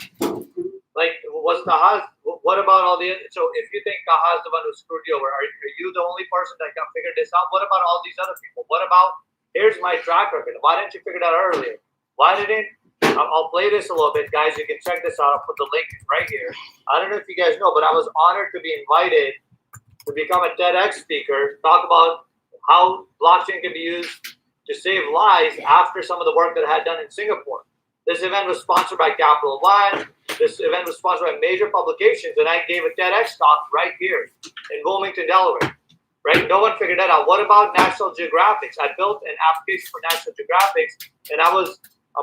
Speaker 2: Like, what's Taha's? What about all the? So, if you think Taha's the one who screwed you over, are you the only person that can figure this out? What about all these other people? What about here's my track record. Why didn't you figure that out earlier? Why didn't, I'll play this a little bit, guys. You can check this out. I'll put the link right here. I don't know if you guys know, but I was honored to be invited to become a TEDx speaker, talk about how blockchain can be used to save lives after some of the work that I had done in Singapore. This event was sponsored by Capital One. This event was sponsored by major publications, and I gave a TEDx talk right here in Wilmington, Delaware. Right? No one figured that out. What about National Geographic? I built an application for National Geographic, and I'm going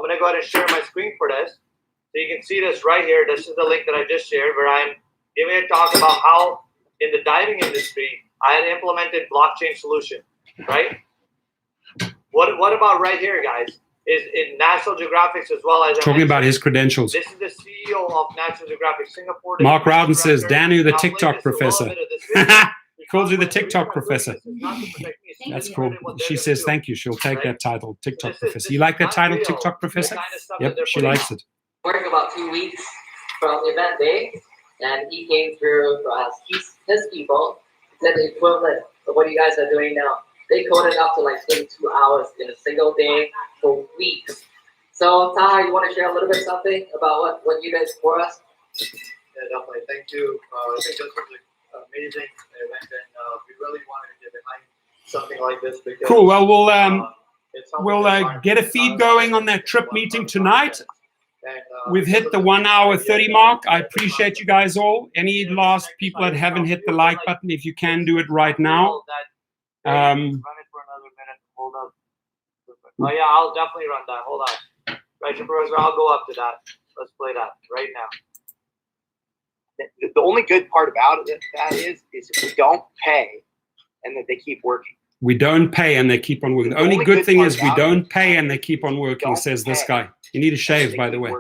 Speaker 2: to go ahead and share my screen for this. So you can see this right here. This is the link that I just shared, where I'm giving a talk about how in the diving industry, I had implemented blockchain solution, right? What about right here, guys? Is in National Geographic as well as
Speaker 1: talking about his credentials.
Speaker 2: This is the CEO of National Geographic Singapore.
Speaker 1: Mark Rowden says, Danu, the TikTok professor. Calls you the TikTok professor. That's cool. She says thank you. She'll take that title, TikTok professor. You like that title, TikTok professor? Yep, she likes it.
Speaker 6: Working about 2 weeks from the event day, and he came through his people. He said the equivalent of what you guys are doing now. They coded up to like 32 hours in a single day for weeks. So Taha, you want to share a little bit something about what you guys for us?
Speaker 2: Yeah, definitely. Thank you. I think this was an amazing event, and we really wanted to get behind something like this because
Speaker 1: cool. Well, we'll get a feed going on that TRYP meeting tonight. We've hit the 1 hour 30 mark. I appreciate you guys all. Any last people that haven't hit the like button, if you can do it right now.
Speaker 2: Run it for another minute. Hold up. Oh yeah, I'll definitely run that. Hold on. Right, Professor, I'll go up to that. Let's play that right now.
Speaker 4: The only good part about it that is we don't pay, and that they keep working.
Speaker 1: We don't pay and they keep on working. The only good thing is we don't pay and they keep on working, says this guy. You need a shave, by the way.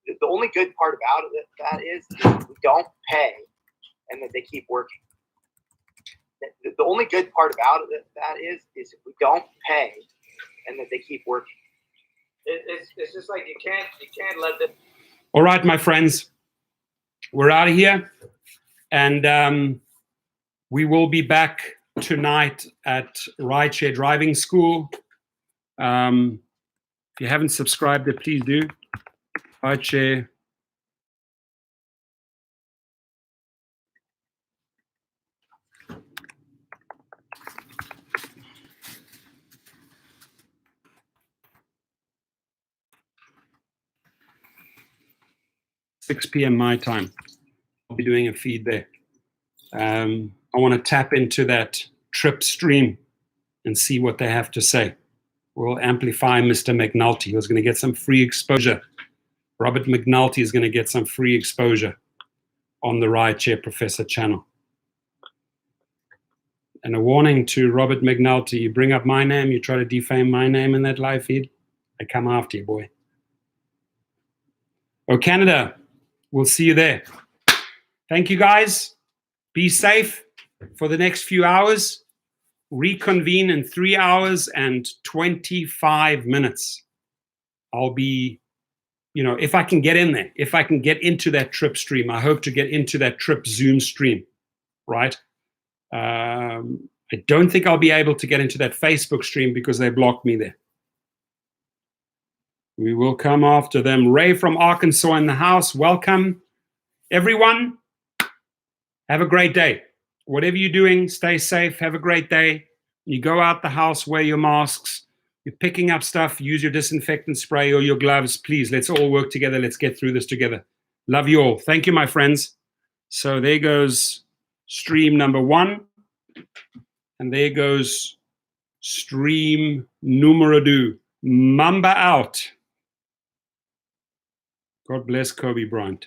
Speaker 4: The only good part about it that is we don't pay, and that they keep working. The only good part about it that is we don't pay, and that they keep working.
Speaker 2: It's just like you can't let them.
Speaker 1: All right, my friends, we're out of here, and we will be back tonight at Rideshare Driving School. If you haven't subscribed, please do. Rideshare. $6 p.m. my time. I'll be doing a feed there. I want to tap into that TRYP stream and see what they have to say. We'll amplify Mr. McNulty, who's going to get some free exposure. Robert McNulty is going to get some free exposure on the Rideshare Professor channel. And a warning to Robert McNulty, you bring up my name, you try to defame my name in that live feed, I come after you, boy. Oh, Canada, we'll see you there. Thank you, guys. Be safe for the next few hours. Reconvene in 3 hours and 25 minutes. I'll be, if I can get in there, if I can get into that TRYP stream, I hope to get into that TRYP Zoom stream, right? I don't think I'll be able to get into that Facebook stream because they blocked me there. We will come after them. Ray from Arkansas in the house. Welcome, everyone. Have a great day. Whatever you're doing, stay safe. Have a great day. You go out the house, wear your masks. You're picking up stuff, use your disinfectant spray or your gloves. Please, let's all work together. Let's get through this together. Love you all. Thank you, my friends. So there goes stream number 1. And there goes stream numero 2. Mamba out. God bless Kobe Bryant.